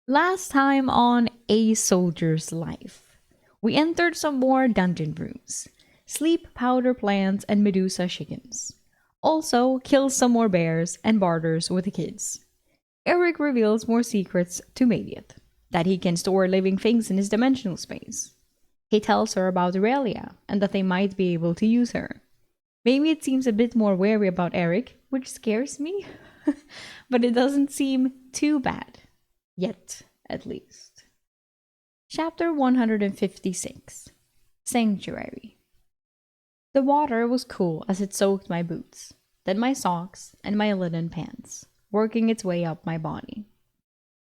Last time on A Soldier's Life, we entered some more dungeon rooms, sleep powder plants and Medusa chickens. Also, kill some more bears and barters with the kids. Eric reveals more secrets to Madiot, that he can store living things in his dimensional space. He tells her about Aurelia and that they might be able to use her. Maybe it seems a bit more wary about Eric, which scares me, but it doesn't seem too bad. Yet, at least. Chapter 156 Sanctuary. The water was cool as it soaked my boots, then my socks and my linen pants, working its way up my body.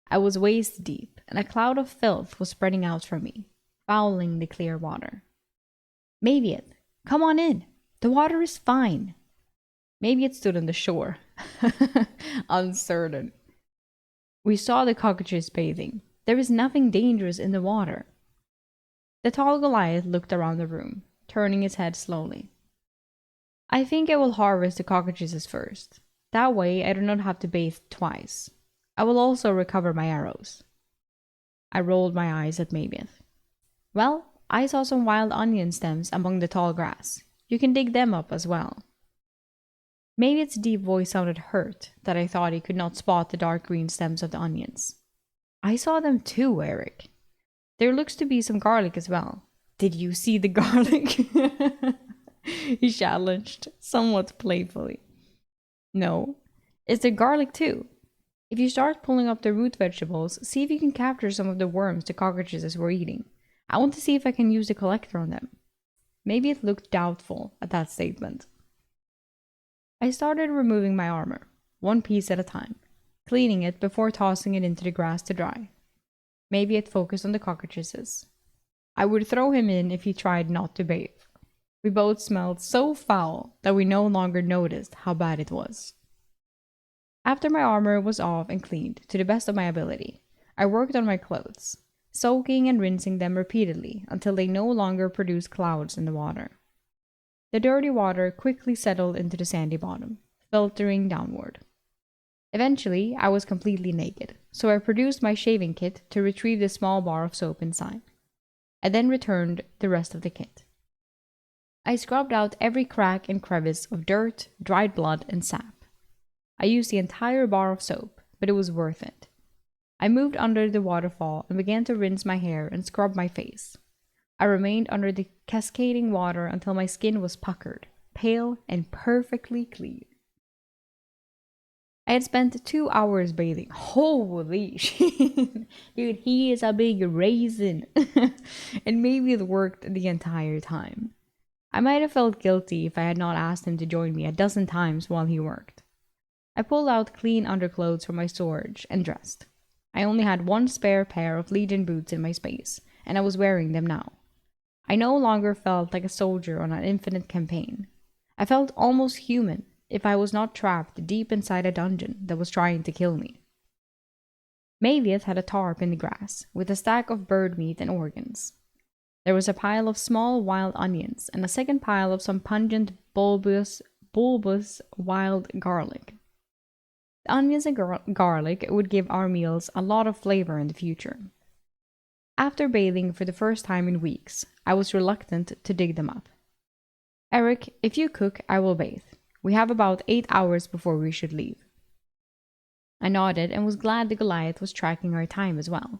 I was waist deep, and a cloud of filth was spreading out from me, fouling the clear water. Maviet, come on in. The water is fine. Maviet stood on the shore, uncertain. We saw the cockroaches bathing. There is nothing dangerous in the water. The tall Goliath looked around the room, turning his head slowly. I think I will harvest the cockroaches first. That way I do not have to bathe twice. I will also recover my arrows. I rolled my eyes at Mavieth. Well, I saw some wild onion stems among the tall grass. You can dig them up as well. Maviet's deep voice sounded hurt that I thought he could not spot the dark green stems of the onions. I saw them too, Eric. There looks to be some garlic as well. Did you see the garlic? He challenged, somewhat playfully. No, is there garlic too? If you start pulling up the root vegetables, see if you can capture some of the worms the cockroaches were eating. I want to see if I can use the collector on them. Maybe it looked doubtful at that statement. I started removing my armor, one piece at a time, cleaning it before tossing it into the grass to dry. Maybe it focused on the cockroaches. I would throw him in if he tried not to bathe. We both smelled so foul that we no longer noticed how bad it was. After my armor was off and cleaned to the best of my ability, I worked on my clothes, soaking and rinsing them repeatedly until they no longer produced clouds in the water. The dirty water quickly settled into the sandy bottom, filtering downward. Eventually, I was completely naked, so I produced my shaving kit to retrieve the small bar of soap inside. I then returned the rest of the kit. I scrubbed out every crack and crevice of dirt, dried blood, and sap. I used the entire bar of soap, but it was worth it. I moved under the waterfall and began to rinse my hair and scrub my face. I remained under the cascading water until my skin was puckered, pale, and perfectly clean. I had spent 2 hours bathing. Holy shit. Dude, he is a big raisin. And maybe it worked the entire time. I might have felt guilty if I had not asked him to join me a dozen times while he worked. I pulled out clean underclothes from my storage and dressed. I only had one spare pair of Legion boots in my space, and I was wearing them now. I no longer felt like a soldier on an infinite campaign. I felt almost human if I was not trapped deep inside a dungeon that was trying to kill me. Mavieth had a tarp in the grass with a stack of bird meat and organs. There was a pile of small wild onions and a second pile of some pungent bulbous wild garlic. The onions and garlic would give our meals a lot of flavor in the future. After bathing for the first time in weeks, I was reluctant to dig them up. Eric, if you cook, I will bathe. We have about 8 hours before we should leave. I nodded and was glad the Goliath was tracking our time as well.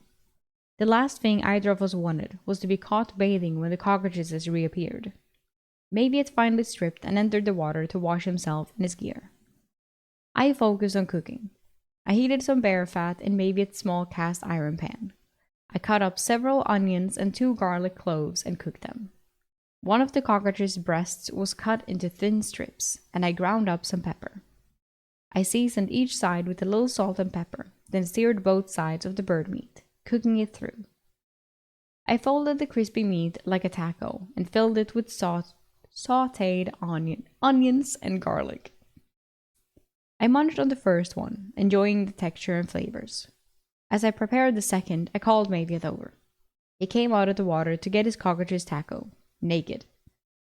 The last thing either of us wanted was to be caught bathing when the cockroaches reappeared. Maybe it finally stripped and entered the water to wash himself and his gear. I focused on cooking. I heated some bear fat in Maviet's small cast iron pan. I cut up several onions and 2 garlic cloves and cooked them. One of the cockroach's breasts was cut into thin strips, and I ground up some pepper. I seasoned each side with a little salt and pepper, then seared both sides of the bird meat, cooking it through. I folded the crispy meat like a taco and filled it with sautéed onions and garlic. I munched on the first one, enjoying the texture and flavors. As I prepared the second, I called Mavieth over. He came out of the water to get his cockroach's taco, naked.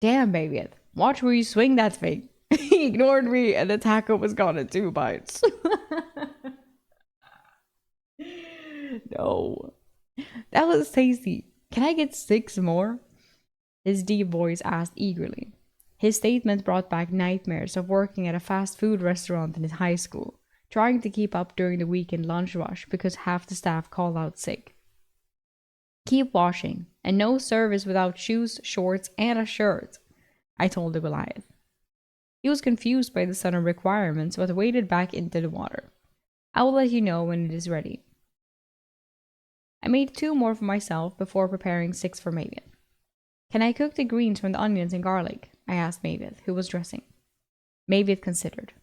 Damn, Mavieth, watch where you swing that thing. He ignored me and the taco was gone in 2 bites. No. That was tasty. Can I get 6 more? His deep voice asked eagerly. His statement brought back nightmares of working at a fast food restaurant in his high school, trying to keep up during the weekend lunch rush because half the staff called out sick. Keep washing, and no service without shoes, shorts, and a shirt, I told the Goliath. He was confused by the sudden requirements but waded back into the water. I will let you know when it is ready. I made 2 more for myself before preparing 6 for Mavian. Can I cook the greens from the onions and garlic? I asked Mavian, who was dressing. Mavian considered.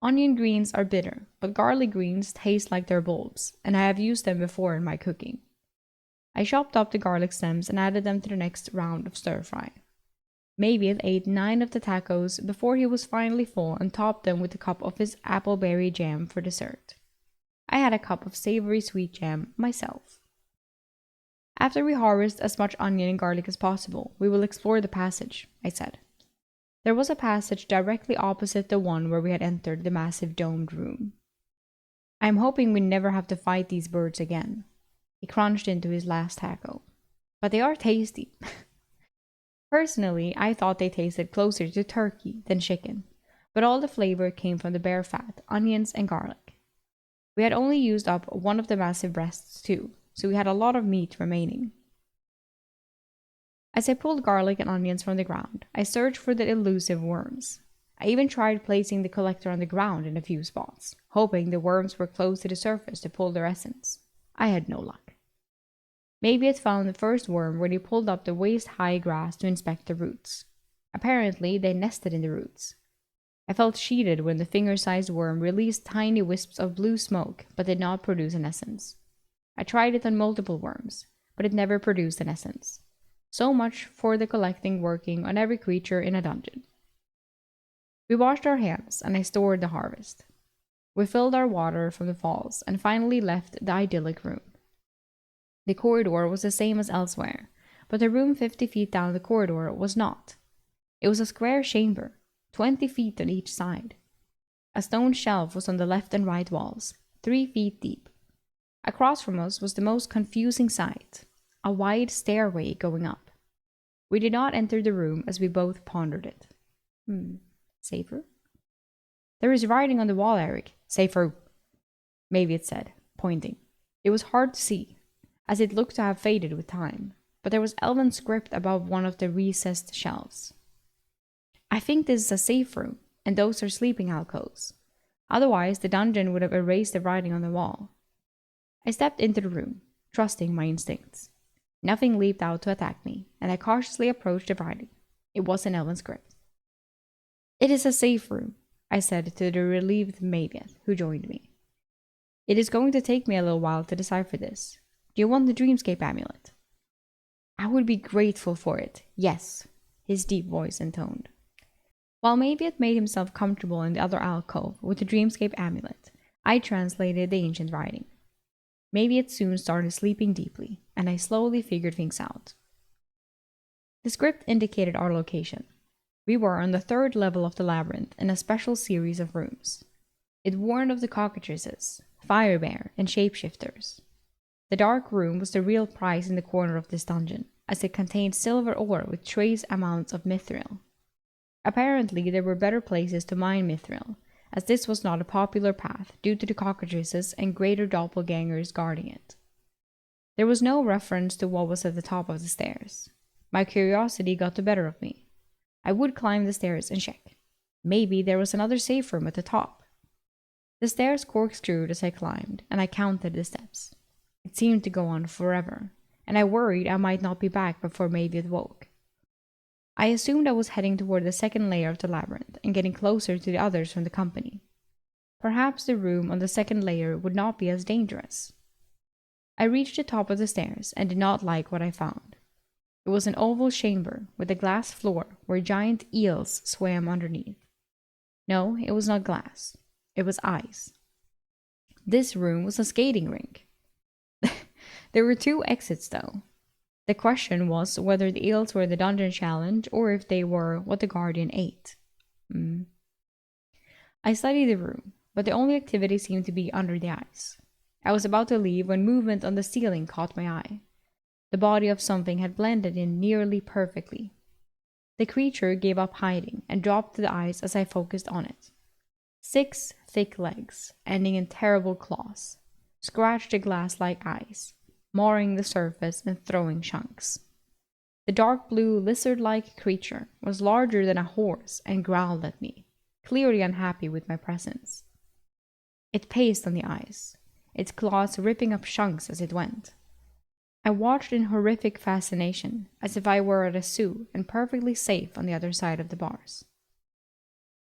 Onion greens are bitter, but garlic greens taste like their bulbs, and I have used them before in my cooking. I chopped up the garlic stems and added them to the next round of stir-fry. Mavian ate 9 of the tacos before he was finally full and topped them with a cup of his appleberry jam for dessert. I had a cup of savory sweet jam myself. After we harvest as much onion and garlic as possible, we will explore the passage, I said. There was a passage directly opposite the one where we had entered the massive domed room. I am hoping we never have to fight these birds again. He crunched into his last taco. But they are tasty. Personally, I thought they tasted closer to turkey than chicken, but all the flavor came from the bear fat, onions, and garlic. We had only used up one of the massive breasts too, so we had a lot of meat remaining. As I pulled garlic and onions from the ground, I searched for the elusive worms. I even tried placing the collector on the ground in a few spots, hoping the worms were close to the surface to pull their essence. I had no luck. Maybe it found the first worm when he pulled up the waist-high grass to inspect the roots. Apparently, they nested in the roots. I felt cheated when the finger-sized worm released tiny wisps of blue smoke but did not produce an essence. I tried it on multiple worms, but it never produced an essence. So much for the collecting working on every creature in a dungeon. We washed our hands, and I stored the harvest. We filled our water from the falls, and finally left the idyllic room. The corridor was the same as elsewhere, but the room 50 feet down the corridor was not. It was a square chamber, 20 feet on each side. A stone shelf was on the left and right walls, 3 feet deep. Across from us was the most confusing sight, a wide stairway going up. We did not enter the room as we both pondered it. Safer? There is writing on the wall, Eric. Safer. Maybe it said, pointing. It was hard to see, as it looked to have faded with time, but there was elven script above one of the recessed shelves. I think this is a safe room, and those are sleeping alcoves. Otherwise, the dungeon would have erased the writing on the wall. I stepped into the room, trusting my instincts. Nothing leaped out to attack me, and I cautiously approached the writing. It was in elven script. It is a safe room, I said to the relieved Mavian, who joined me. It is going to take me a little while to decipher this. Do you want the Dreamscape amulet? I would be grateful for it, yes, his deep voice intoned. While Mavian made himself comfortable in the other alcove with the Dreamscape amulet, I translated the ancient writing. Mavian soon started sleeping deeply, and I slowly figured things out. The script indicated our location. We were on the 3rd level of the labyrinth in a special series of rooms. It warned of the cockatrices, firebear, and shapeshifters. The dark room was the real prize in the corner of this dungeon, as it contained silver ore with trace amounts of mithril. Apparently, there were better places to mine mithril, as this was not a popular path due to the cockatrices and greater doppelgangers guarding it. There was no reference to what was at the top of the stairs. My curiosity got the better of me. I would climb the stairs and check. Maybe there was another safe room at the top. The stairs corkscrewed as I climbed, and I counted the steps. It seemed to go on forever, and I worried I might not be back before maybe it woke. I assumed I was heading toward the 2nd layer of the labyrinth and getting closer to the others from the company. Perhaps the room on the 2nd layer would not be as dangerous. I reached the top of the stairs and did not like what I found. It was an oval chamber with a glass floor where giant eels swam underneath. No, it was not glass. It was ice. This room was a skating rink. There were 2 exits, though. The question was whether the eels were the dungeon challenge or if they were what the Guardian ate. I studied the room, but the only activity seemed to be under the ice. I was about to leave when movement on the ceiling caught my eye. The body of something had blended in nearly perfectly. The creature gave up hiding and dropped to the ice as I focused on it. 6 thick legs, ending in terrible claws, scratched the glass like eyes, marring the surface and throwing chunks. The dark blue lizard-like creature was larger than a horse and growled at me, clearly unhappy with my presence. It paced on the ice, its claws ripping up chunks as it went. I watched in horrific fascination, as if I were at a zoo and perfectly safe on the other side of the bars.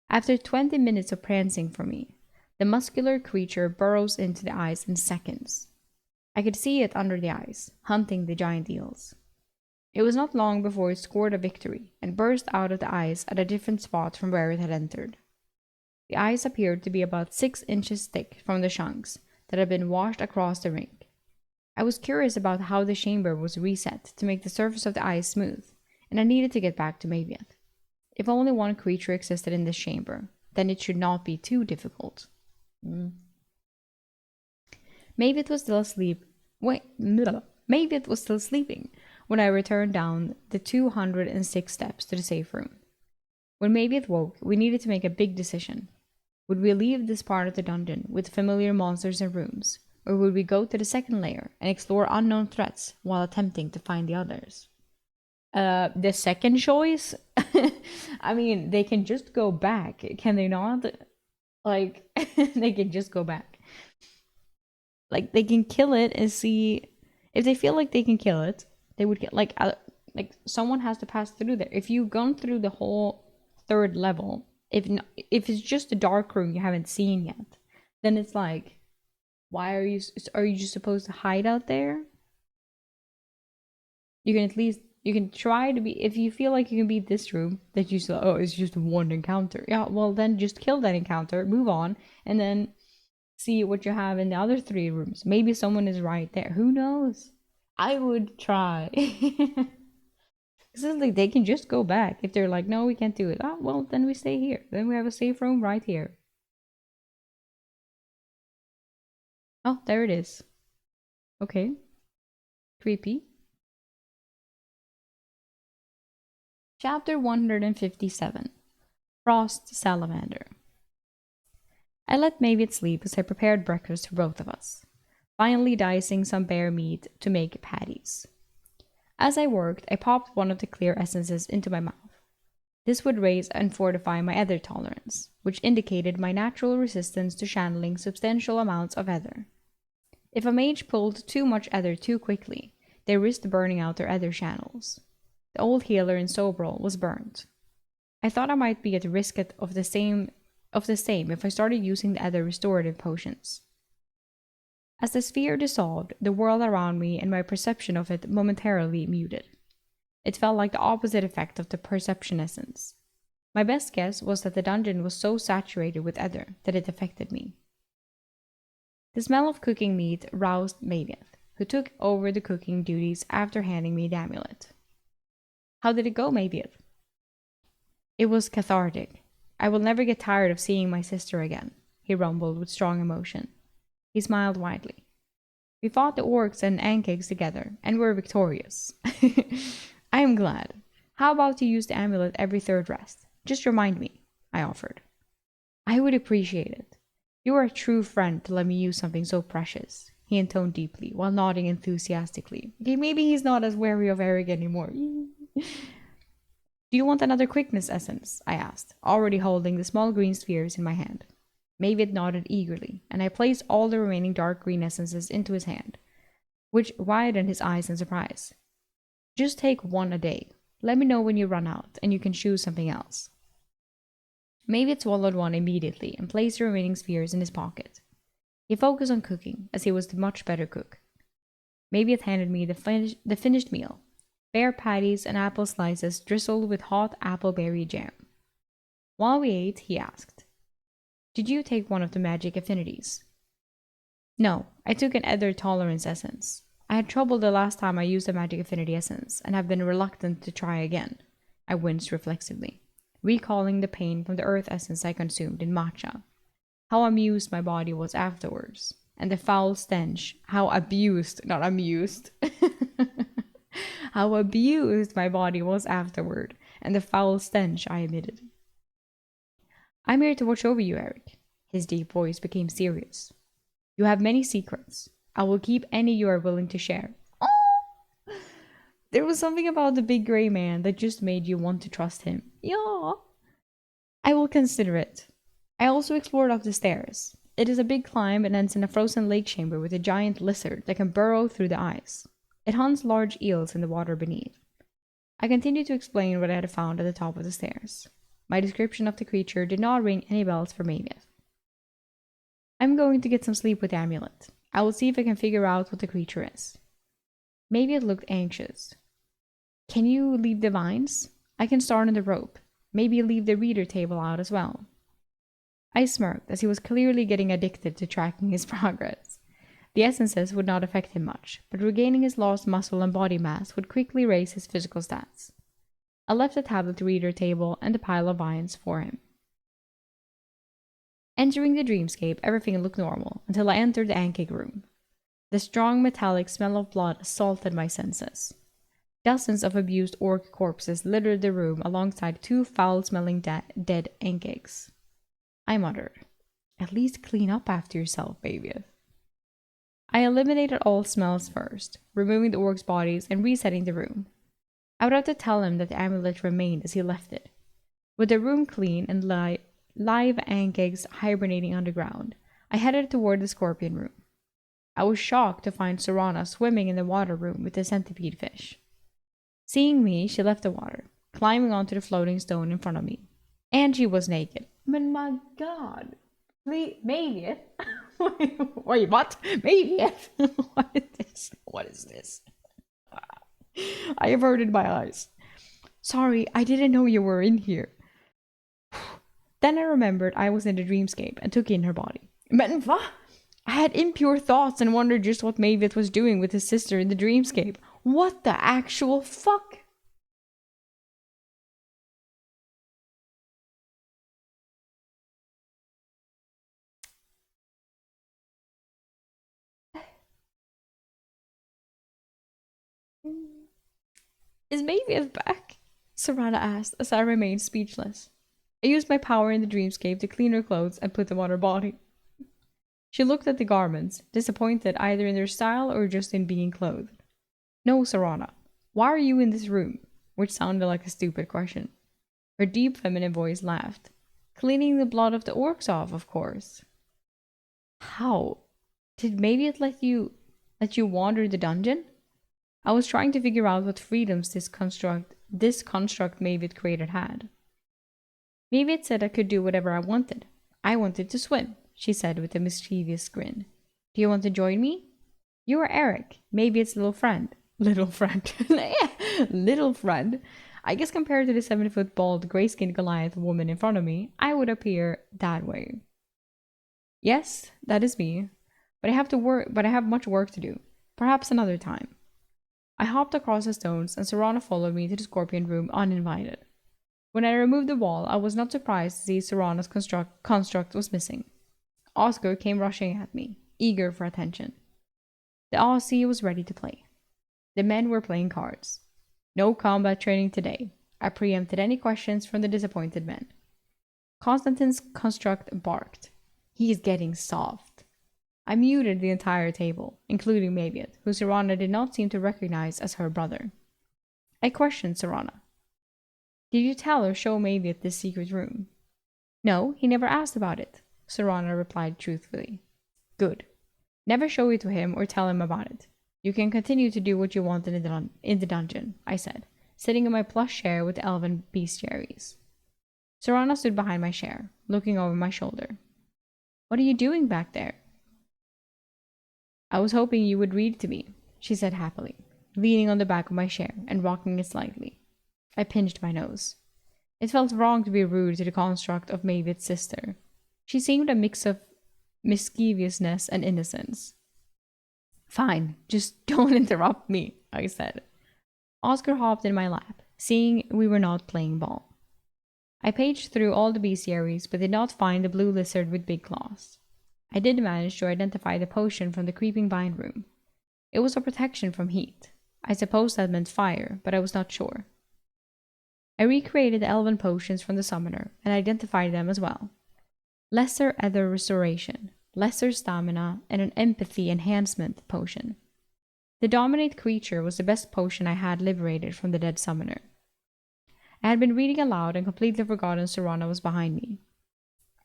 After 20 minutes of prancing for me, the muscular creature burrows into the ice in seconds. I could see it under the ice, hunting the giant eels. It was not long before it scored a victory and burst out of the ice at a different spot from where it had entered. The ice appeared to be about 6 inches thick from the chunks that had been washed across the rink. I was curious about how the chamber was reset to make the surface of the ice smooth, and I needed to get back to Mavieth. If only one creature existed in this chamber, then it should not be too difficult. Mavieth was still asleep. Mavieth was still sleeping when I returned down the 206 steps to the safe room. When Mavieth woke, we needed to make a big decision. Would we leave this part of the dungeon with familiar monsters and rooms, or would we go to the second layer and explore unknown threats while attempting to find the others? The second choice? I mean, they can just go back, can they not? Like, they can just go back. Like, they can kill it and see... If they feel like they can kill it, they would get, like someone has to pass through there. If you've gone through the whole 3rd level, if it's just a dark room you haven't seen yet, then it's like, why are you just supposed to hide out there? You can at least, you can try to be, if you feel like you can beat this room, that you say, oh, it's just one encounter. Yeah, well then just kill that encounter, move on, and then see what you have in the other 3 rooms. Maybe someone is right there. Who knows? I would try. It's like they can just go back. If they're like, no, we can't do it. Oh, well, then we stay here. Then we have a safe room right here. Oh, there it is. Okay. Creepy. Chapter 157. Frost Salamander. I let Mavieth sleep as I prepared breakfast for both of us, finally dicing some bear meat to make patties. As I worked, I popped one of the clear essences into my mouth. This would raise and fortify my ether tolerance, which indicated my natural resistance to channeling substantial amounts of ether. If a mage pulled too much ether too quickly, they risked burning out their ether channels. The old healer in Sobral was burnt. I thought I might be at risk of the same if I started using the other restorative potions. As the sphere dissolved, the world around me and my perception of it momentarily muted. It felt like the opposite effect of the perception essence. My best guess was that the dungeon was so saturated with ether that it affected me. The smell of cooking meat roused Mavieth, who took over the cooking duties after handing me the amulet. How did it go, Mavieth? It was cathartic. I will never get tired of seeing my sister again, he rumbled with strong emotion. He smiled widely. We fought the orcs and Ankegs together, and were victorious. I am glad. How about you use the amulet every 3rd rest? Just remind me, I offered. I would appreciate it. You are a true friend to let me use something so precious, he intoned deeply, while nodding enthusiastically. Okay, maybe he's not as wary of Eric anymore. Do you want another quickness essence? I asked, already holding the small green spheres in my hand. Mavieth nodded eagerly, and I placed all the remaining dark green essences into his hand, which widened his eyes in surprise. Just take 1 a day. Let me know when you run out, and you can choose something else. Mavieth swallowed one immediately and placed the remaining spheres in his pocket. He focused on cooking, as he was the much better cook. Mavieth handed me the finished meal. Bear patties and apple slices drizzled with hot appleberry jam. While we ate, he asked, Did you take one of the magic affinities? No, I took an ether tolerance essence. I had trouble the last time I used a magic affinity essence, and have been reluctant to try again. I winced reflexively, recalling the pain from the earth essence I consumed in matcha. How amused my body was afterwards, and the foul stench, how abused, not amused, how abused my body was afterward, and the foul stench I emitted. I'm here to watch over you, Eric. His deep voice became serious. You have many secrets. I will keep any you are willing to share. Oh! There was something about the big gray man that just made you want to trust him. Yeah. I will consider it. I also explored up the stairs. It is a big climb and ends in a frozen lake chamber with a giant lizard that can burrow through the ice. It hunts large eels in the water beneath. I continued to explain what I had found at the top of the stairs. My description of the creature did not ring any bells for Mavis. I'm going to get some sleep with the amulet. I will see if I can figure out what the creature is. Maybe it looked anxious. Can you leave the vines? I can start on the rope. Maybe leave the reader table out as well. I smirked, as he was clearly getting addicted to tracking his progress. The essences would not affect him much, but regaining his lost muscle and body mass would quickly raise his physical stats. I left the tablet reader table and the pile of vines for him. Entering the dreamscape, everything looked normal until I entered the Ankeg room. The strong metallic smell of blood assaulted my senses. Dozens of abused orc corpses littered the room alongside two foul-smelling dead Ankegs. I muttered, "At least clean up after yourself, baby." I eliminated all smells first, removing the orcs' bodies and resetting the room. I would have to tell him that the amulet remained as he left it. With the room clean and live Ankegs hibernating underground, I headed toward the scorpion room. I was shocked to find Serana swimming in the water room with the centipede fish. Seeing me, she left the water, climbing onto the floating stone in front of me. And she was naked. But my god. Maybe. Wait, what? Maybe. What is this? What is this? I averted my eyes. Sorry, I didn't know you were in here. Then I remembered I was in the dreamscape and took in her body. Men va? I had impure thoughts and wondered just what Mavis was doing with his sister in the dreamscape. What the actual fuck? Is Mavis back? Serana asked as I remained speechless. I used my power in the dreamscape to clean her clothes and put them on her body. She looked at the garments, disappointed either in their style or just in being clothed. No, Serana, why are you in this room? Which sounded like a stupid question. Her deep feminine voice laughed. Cleaning the blood of the orcs off, of course. How? Did maybe it let you wander the dungeon? I was trying to figure out what freedoms this construct maybe it created had. Maybe it said I could do whatever I wanted. I wanted to swim, she said with a mischievous grin. Do you want to join me? You are Eric. Maybe it's little friend. Little friend. Little friend. I guess compared to the 7-foot bald, gray-skinned Goliath woman in front of me, I would appear that way. Yes, that is me. But I have much work to do. Perhaps another time. I hopped across the stones and Serana followed me to the scorpion room uninvited. When I removed the wall, I was not surprised to see Serana's construct was missing. Oscar came rushing at me, eager for attention. The Aussie was ready to play. The men were playing cards. No combat training today. I preempted any questions from the disappointed men. Constantine's construct barked. He's getting soft. I muted the entire table, including Maviet, who Serana did not seem to recognize as her brother. I questioned Serana. Did you tell or show Maviet this secret room? No, he never asked about it, Serana replied truthfully. Good. Never show it to him or tell him about it. You can continue to do what you want in the dungeon, I said, sitting in my plush chair with the elven bestiaries. Serana stood behind my chair, looking over my shoulder. What are you doing back there? I was hoping you would read to me, she said happily, leaning on the back of my chair and rocking it slightly. I pinched my nose. It felt wrong to be rude to the construct of Mavid's sister. She seemed a mix of mischievousness and innocence. Fine, just don't interrupt me, I said. Oscar hopped in my lap, seeing we were not playing ball. I paged through all the bestiaries, but did not find the blue lizard with big claws. I did manage to identify the potion from the creeping vine room. It was a protection from heat. I suppose that meant fire, but I was not sure. I recreated the elven potions from the summoner and identified them as well. Lesser Ether Restoration, Lesser Stamina, and an Empathy Enhancement potion. The Dominate Creature was the best potion I had liberated from the dead summoner. I had been reading aloud and completely forgotten Serana was behind me.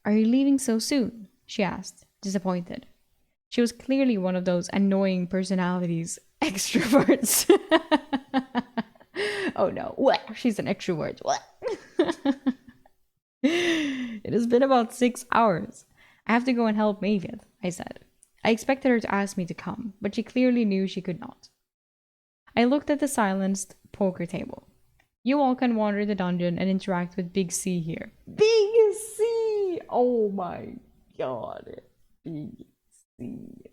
"Are you leaving so soon?" she asked, disappointed. She was clearly one of those annoying personalities, extroverts. Oh no, what? She's an extrovert. What? It has been about 6 hours. I have to go and help Maviet, I said. I expected her to ask me to come, but she clearly knew she could not. I looked at the silenced poker table. You all can wander the dungeon and interact with Big C here. Big C! Oh my god. Big C.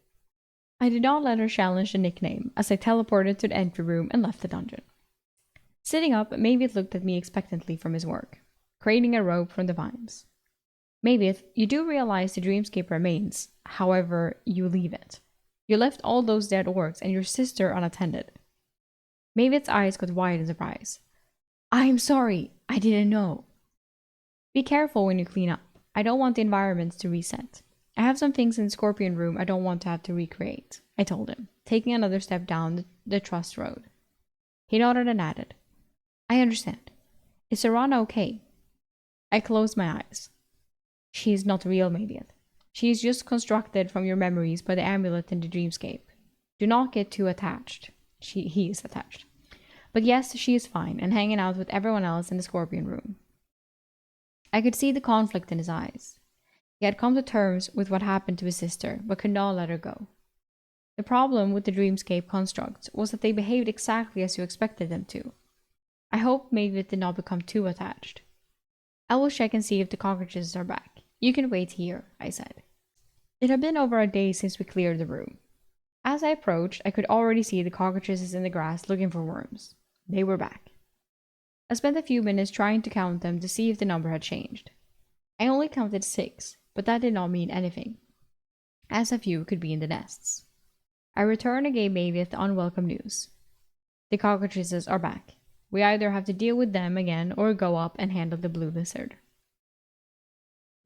I did not let her challenge the nickname as I teleported to the entry room and left the dungeon. Sitting up, Maviet looked at me expectantly from his work, craning a rope from the vines. Maviet, you do realize the dreamscape remains, however you leave it. You left all those dead orcs and your sister unattended. Maviet's eyes got wide in surprise. I'm sorry, I didn't know. Be careful when you clean up. I don't want the environments to reset. I have some things in the Scorpion room I don't want to have to recreate, I told him, taking another step down the trust road. He nodded and added, I understand. Is Serana okay? I closed my eyes. She is not real, Maviet. She is just constructed from your memories by the amulet in the dreamscape. Do not get too attached. He is attached. But yes, she is fine and hanging out with everyone else in the Scorpion room. I could see the conflict in his eyes. He had come to terms with what happened to his sister, but could not let her go. The problem with the dreamscape constructs was that they behaved exactly as you expected them to. I hoped Maviet did not become too attached. I will check and see if the cockroaches are back. You can wait here, I said. It had been over a day since we cleared the room. As I approached, I could already see the cockroaches in the grass looking for worms. They were back. I spent a few minutes trying to count them to see if the number had changed. I only counted 6, but that did not mean anything, as a few could be in the nests. I returned and gave Maviet the unwelcome news. The cockroaches are back. We either have to deal with them again or go up and handle the blue lizard.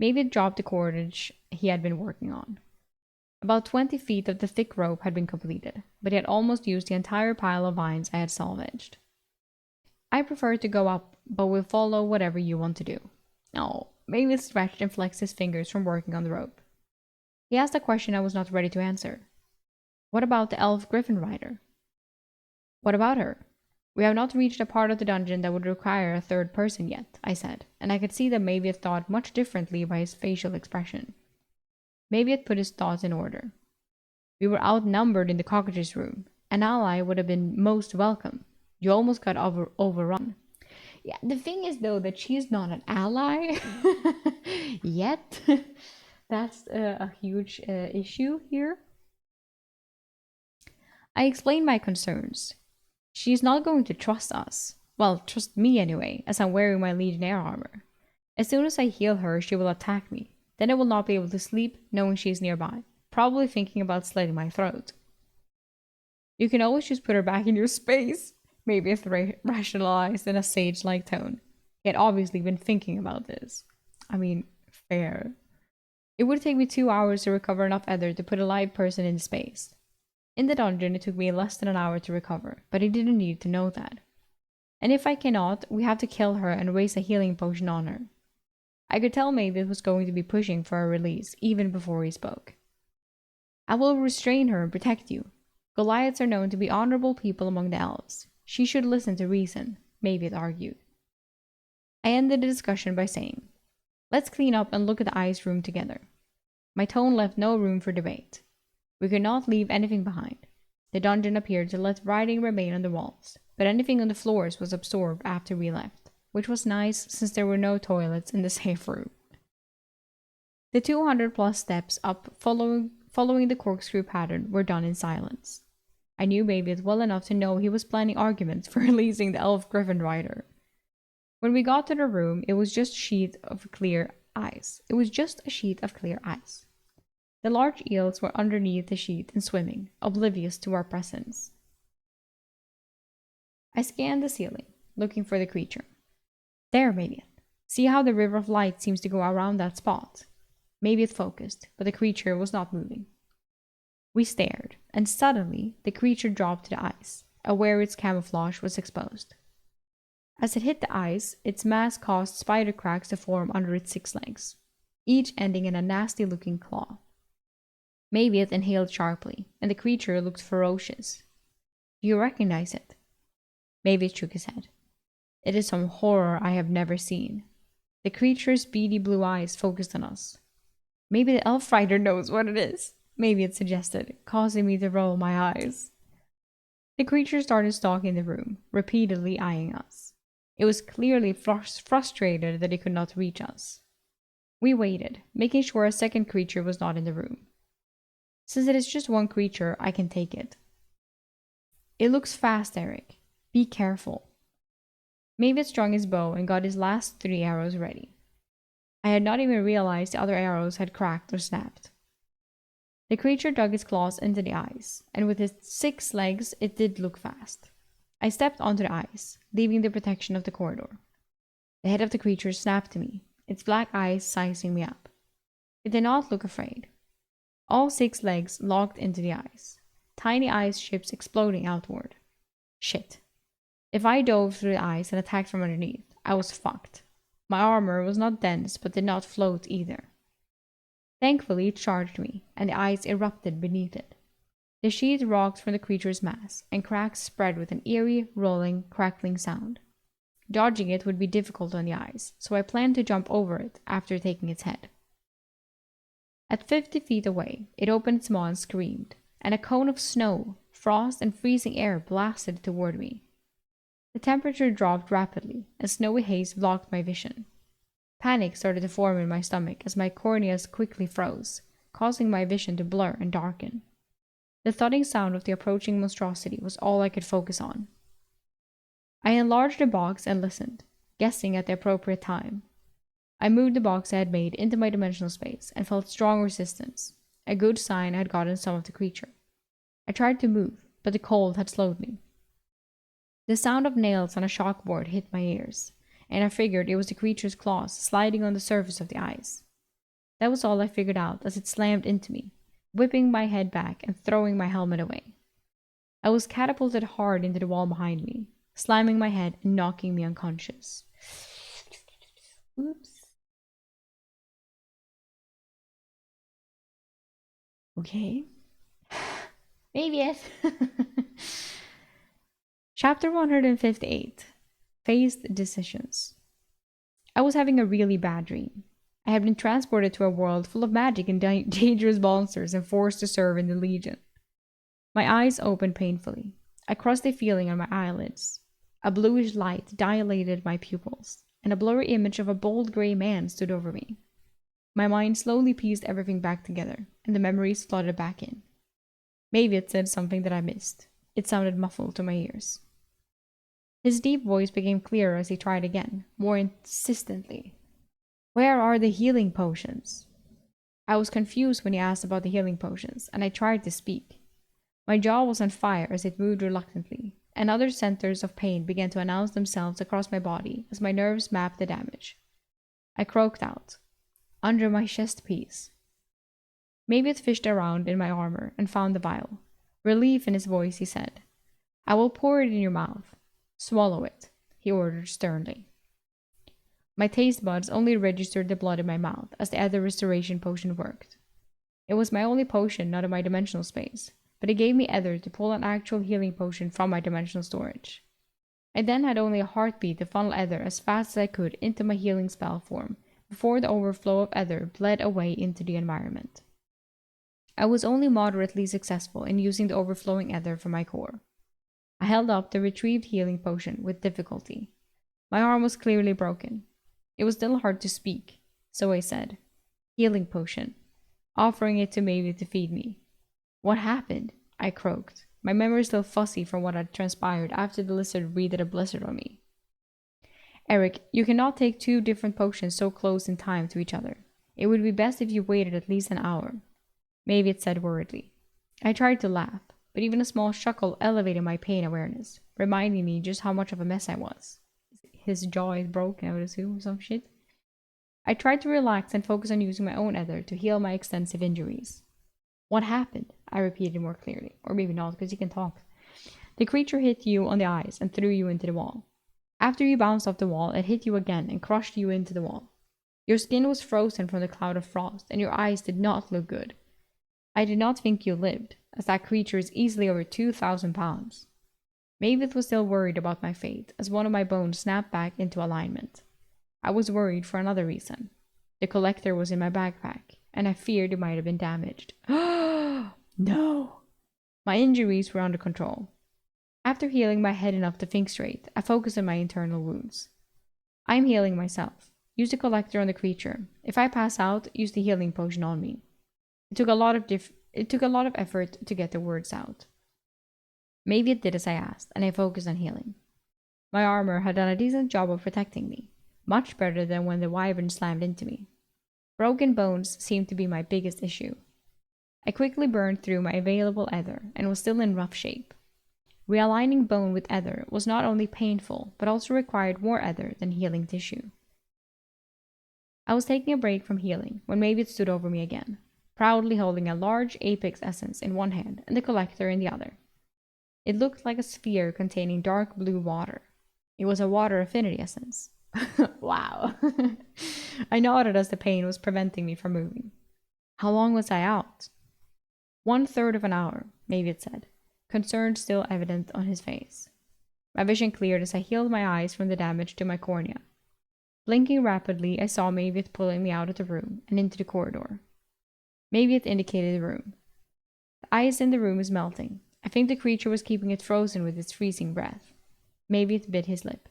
Maviet dropped the cordage he had been working on. About 20 feet of the thick rope had been completed, but he had almost used the entire pile of vines I had salvaged. I prefer to go up, but will follow whatever you want to do. Oh, Maviet stretched and flexed his fingers from working on the rope. He asked a question I was not ready to answer. What about the elf griffin rider? What about her? We have not reached a part of the dungeon that would require a third person yet, I said, and I could see that Maviet thought much differently by his facial expression. Maviet put his thoughts in order. We were outnumbered in the cockroaches room. An ally would have been most welcome. You almost got overrun. Yeah, the thing is, though, that she's not an ally yet. That's a huge issue here. I explained my concerns. She's not going to trust us. Well, trust me anyway, as I'm wearing my Legionnaire armor. As soon as I heal her, she will attack me. Then I will not be able to sleep, knowing she's nearby, probably thinking about slitting my throat. You can always just put her back in your space, Maviet rationalized in a sage-like tone. He had obviously been thinking about this. I mean, fair. It would take me 2 hours to recover enough ether to put a live person in space. In the dungeon, it took me less than an hour to recover, but I didn't need to know that. And if I cannot, we have to kill her and waste a healing potion on her. I could tell Maviet was going to be pushing for a release, even before he spoke. I will restrain her and protect you. Goliaths are known to be honorable people among the elves. She should listen to reason, Maviet argued. I ended the discussion by saying, let's clean up and look at the ice room together. My tone left no room for debate. We could not leave anything behind. The dungeon appeared to let writing remain on the walls, but anything on the floors was absorbed after we left, which was nice since there were no toilets in the safe room. The 200+ steps up following the corkscrew pattern were done in silence. I knew Maviet well enough to know he was planning arguments for releasing the elf griffin rider. When we got to the room, it was just a sheet of clear ice. The The large eels were underneath the sheet and swimming, oblivious to our presence. I scanned the ceiling, looking for the creature. There, maybe it. See how the river of light seems to go around that spot? Maybe it focused, but the creature was not moving. We stared, and suddenly the creature dropped to the ice, aware its camouflage was exposed. As it hit the ice, its mass caused spider cracks to form under its 6 legs, each ending in a nasty-looking claw. Maybe it inhaled sharply, and the creature looked ferocious. Do you recognize it? Maybe it shook his head. It is some horror I have never seen. The creature's beady blue eyes focused on us. Maybe the elf rider knows what it is, maybe it suggested, causing me to roll my eyes. The creature started stalking the room, repeatedly eyeing us. It was clearly frustrated that it could not reach us. We waited, making sure a second creature was not in the room. Since it is just one creature, I can take it. It looks fast, Eric. Be careful. Maybe it strung his bow and got his last 3 arrows ready. I had not even realized the other arrows had cracked or snapped. The creature dug its claws into the ice, and with its 6 legs, it did look fast. I stepped onto the ice, leaving the protection of the corridor. The head of the creature snapped to me, its black eyes sizing me up. It did not look afraid. All 6 legs locked into the ice, tiny ice ships exploding outward. Shit. If I dove through the ice and attacked from underneath, I was fucked. My armor was not dense, but did not float either. Thankfully, it charged me, and the ice erupted beneath it. The sheet rocked from the creature's mass, and cracks spread with an eerie, rolling, crackling sound. Dodging it would be difficult on the ice, so I planned to jump over it after taking its head. At 50 feet away, it opened its maw and screamed, and a cone of snow, frost, and freezing air blasted toward me. The temperature dropped rapidly, and snowy haze blocked my vision. Panic started to form in my stomach as my corneas quickly froze, causing my vision to blur and darken. The thudding sound of the approaching monstrosity was all I could focus on. I enlarged the box and listened, guessing at the appropriate time. I moved the box I had made into my dimensional space and felt strong resistance, a good sign I had gotten some of the creature. I tried to move, but the cold had slowed me. The sound of nails on a chalkboard hit my ears, and I figured it was the creature's claws sliding on the surface of the ice. That was all I figured out as it slammed into me, whipping my head back and throwing my helmet away. I was catapulted hard into the wall behind me, slamming my head and knocking me unconscious. Oops. Okay. Maybe it. Chapter 158. Faced Decisions. I was having a really bad dream. I had been transported to a world full of magic and dangerous monsters and forced to serve in the Legion. My eyes opened painfully. I crossed a feeling on my eyelids. A bluish light dilated my pupils, and a blurry image of a bold gray man stood over me. My mind slowly pieced everything back together, and the memories flooded back in. Maybe it said something that I missed. It sounded muffled to my ears. His deep voice became clearer as he tried again, more insistently. Where are the healing potions? I was confused when he asked about the healing potions, and I tried to speak. My jaw was on fire as it moved reluctantly, and other centers of pain began to announce themselves across my body as my nerves mapped the damage. I croaked out, under my chest piece. Maybe it fished around in my armor and found the vial. Relief in his voice, he said, I will pour it in your mouth. Swallow it, he ordered sternly. My taste buds only registered the blood in my mouth as the other restoration potion worked. It was my only potion not in my dimensional space, but it gave me ether to pull an actual healing potion from my dimensional storage. I then had only a heartbeat to funnel ether as fast as I could into my healing spell form before the overflow of ether bled away into the environment. I was only moderately successful in using the overflowing ether from my core. I held up the retrieved healing potion with difficulty. My arm was clearly broken. It was still hard to speak, so I said, healing potion, offering it to Maybe to feed me. What happened? I croaked, my memory still fuzzy from what had transpired after the lizard breathed a blizzard on me. Eric, you cannot take 2 different potions so close in time to each other. It would be best if you waited at least an hour. Maybe it said worriedly. I tried to laugh, but even a small chuckle elevated my pain awareness, reminding me just how much of a mess I was. His jaw is broken, I would assume, or some shit. I tried to relax and focus on using my own ether to heal my extensive injuries. What happened? I repeated more clearly. Or maybe not, because he can talk. The creature hit you on the eyes and threw you into the wall. After you bounced off the wall, it hit you again and crushed you into the wall. Your skin was frozen from the cloud of frost, and your eyes did not look good. I did not think you lived, as that creature is easily over 2,000 pounds. Mavis was still worried about my fate, as one of my bones snapped back into alignment. I was worried for another reason. The collector was in my backpack, and I feared it might have been damaged. No! My injuries were under control. After healing my head enough to think straight, I focused on my internal wounds. I am healing myself. Use the collector on the creature. If I pass out, use the healing potion on me. It took a lot of effort to get the words out. Maybe it did as I asked, and I focused on healing. My armor had done a decent job of protecting me, much better than when the wyvern slammed into me. Broken bones seemed to be my biggest issue. I quickly burned through my available ether and was still in rough shape. Realigning bone with ether was not only painful, but also required more ether than healing tissue. I was taking a break from healing when Mavis stood over me again, proudly holding a large apex essence in one hand and the collector in the other. It looked like a sphere containing dark blue water. It was a water affinity essence. Wow. I nodded as the pain was preventing me from moving. How long was I out? 1/3 of an hour, Mavis said, concern still evident on his face. My vision cleared as I healed my eyes from the damage to my cornea. Blinking rapidly, I saw Mavis pulling me out of the room and into the corridor. Mavis indicated the room. The ice in the room was melting. I think the creature was keeping it frozen with its freezing breath. Mavis bit his lip.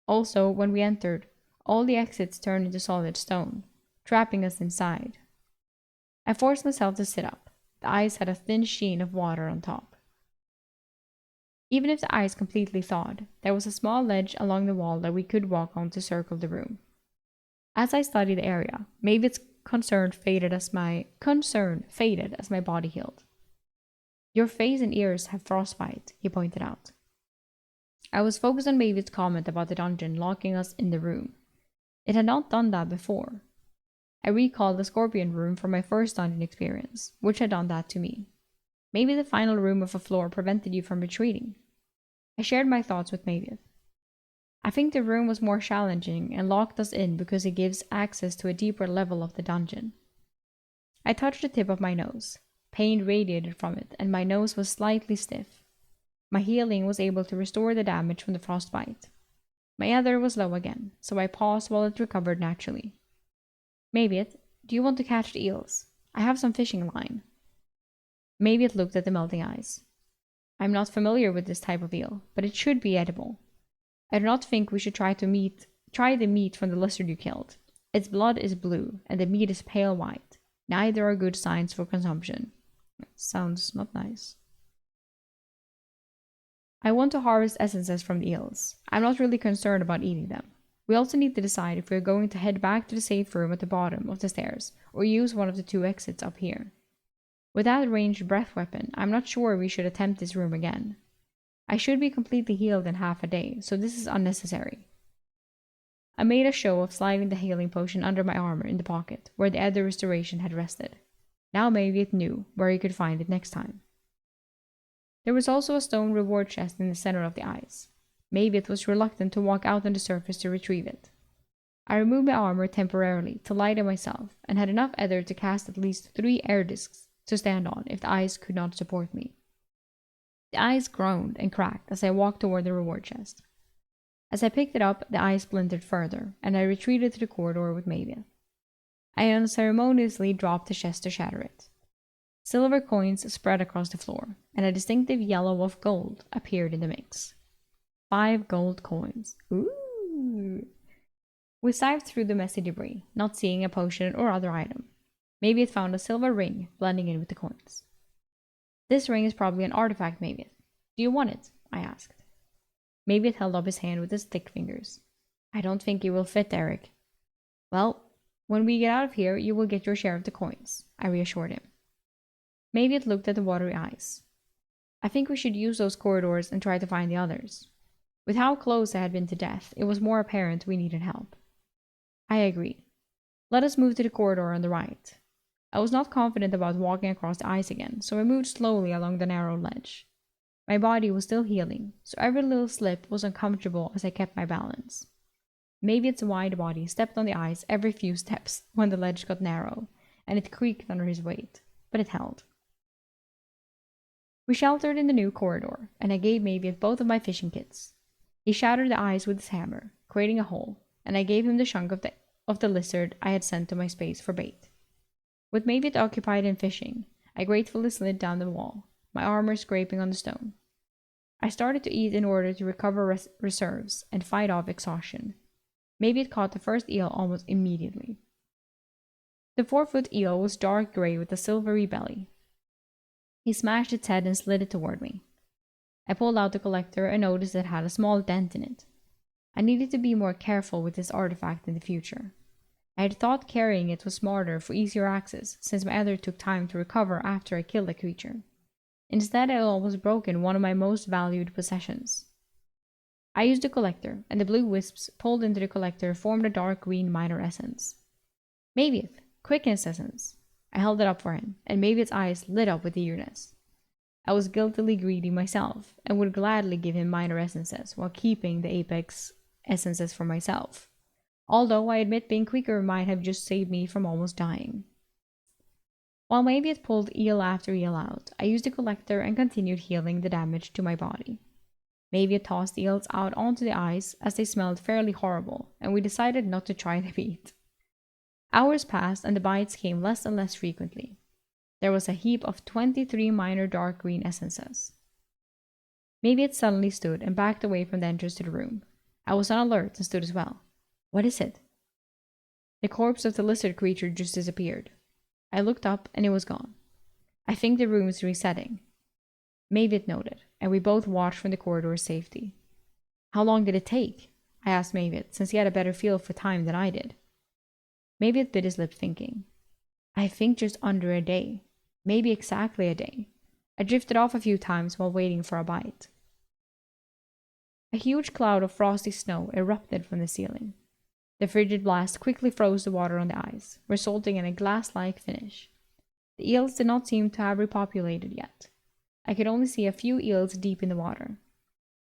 Also, when we entered, all the exits turned into solid stone, trapping us inside. I forced myself to sit up. The ice had a thin sheen of water on top. Even if the ice completely thawed, there was a small ledge along the wall that we could walk on to circle the room. As I studied the area, Mavis' concern faded as my body healed. Your face and ears have frostbite, he pointed out. I was focused on Mavis' comment about the dungeon locking us in the room. It had not done that before. I recalled the scorpion room from my first dungeon experience, which had done that to me. Maybe the final room of a floor prevented you from retreating. I shared my thoughts with Mavis. I think the room was more challenging and locked us in because it gives access to a deeper level of the dungeon. I touched the tip of my nose. Pain radiated from it, and my nose was slightly stiff. My healing was able to restore the damage from the frostbite. My ether was low again, so I paused while it recovered naturally. Mavis, do you want to catch the eels? I have some fishing line. Mavis looked at the melting ice. I'm not familiar with this type of eel, but it should be edible. I do not think we should try the meat from the lizard you killed. Its blood is blue, and the meat is pale white. Neither are good signs for consumption. Sounds not nice. I want to harvest essences from the eels. I'm not really concerned about eating them. We also need to decide if we're going to head back to the safe room at the bottom of the stairs, or use one of the 2 exits up here. With that ranged breath weapon, I'm not sure we should attempt this room again. I should be completely healed in half a day, so this is unnecessary. I made a show of sliding the healing potion under my armor in the pocket, where the ether restoration had rested. Now maybe it knew where he could find it next time. There was also a stone reward chest in the center of the ice. Maybe it was reluctant to walk out on the surface to retrieve it. I removed my armor temporarily to lighten myself, and had enough ether to cast at least 3 air discs to stand on if the ice could not support me. The ice groaned and cracked as I walked toward the reward chest. As I picked it up, the ice splintered further, and I retreated to the corridor with Mavis. I unceremoniously dropped the chest to shatter it. Silver coins spread across the floor, and a distinctive yellow of gold appeared in the mix. 5 gold coins. Ooh! We sifted through the messy debris, not seeing a potion or other item. Maybe it found a silver ring blending in with the coins. This ring is probably an artifact, maybe. Do you want it? I asked. Maybe it held up his hand with his thick fingers. I don't think it will fit, Eric. Well, when we get out of here, you will get your share of the coins, I reassured him. Maybe it looked at the watery eyes. I think we should use those corridors and try to find the others. With how close I had been to death, it was more apparent we needed help. I agree. Let us move to the corridor on the right. I was not confident about walking across the ice again, so I moved slowly along the narrow ledge. My body was still healing, so every little slip was uncomfortable as I kept my balance. Maybe its wide body stepped on the ice every few steps when the ledge got narrow, and it creaked under his weight, but it held. We sheltered in the new corridor, and I gave Maviot both of my fishing kits. He shattered the ice with his hammer, creating a hole, and I gave him the chunk of the lizard I had sent to my space for bait. With Maviot occupied in fishing, I gratefully slid down the wall, my armor scraping on the stone. I started to eat in order to recover reserves and fight off exhaustion. Maviot caught the first eel almost immediately. The 4-foot eel was dark gray with a silvery belly. He smashed its head and slid it toward me. I pulled out the collector and noticed it had a small dent in it. I needed to be more careful with this artifact in the future. I had thought carrying it was smarter for easier access, since my other took time to recover after I killed the creature. Instead, I almost broken one of my most valued possessions. I used the collector, and the blue wisps pulled into the collector formed a dark green minor essence. Maviot, quickness essence. I held it up for him, and Maviot's eyes lit up with eagerness. I was guiltily greedy myself, and would gladly give him minor essences while keeping the apex essences for myself. Although I admit being quicker might have just saved me from almost dying. While Maviot pulled eel after eel out, I used the collector and continued healing the damage to my body. Maviot tossed eels out onto the ice as they smelled fairly horrible, and we decided not to try the meat. Hours passed and the bites came less and less frequently. There was a heap of 23 minor dark green essences. Maviot suddenly stood and backed away from the entrance to the room. I was on alert and stood as well. What is it? The corpse of the lizard creature just disappeared. I looked up and it was gone. I think the room is resetting. Maviot nodded, and we both watched from the corridor's safety. How long did it take? I asked Maviot, since he had a better feel for time than I did. Maviot bit his lip thinking. I think just under a day. Maybe exactly a day. I drifted off a few times while waiting for a bite. A huge cloud of frosty snow erupted from the ceiling. The frigid blast quickly froze the water on the ice, resulting in a glass-like finish. The eels did not seem to have repopulated yet. I could only see a few eels deep in the water.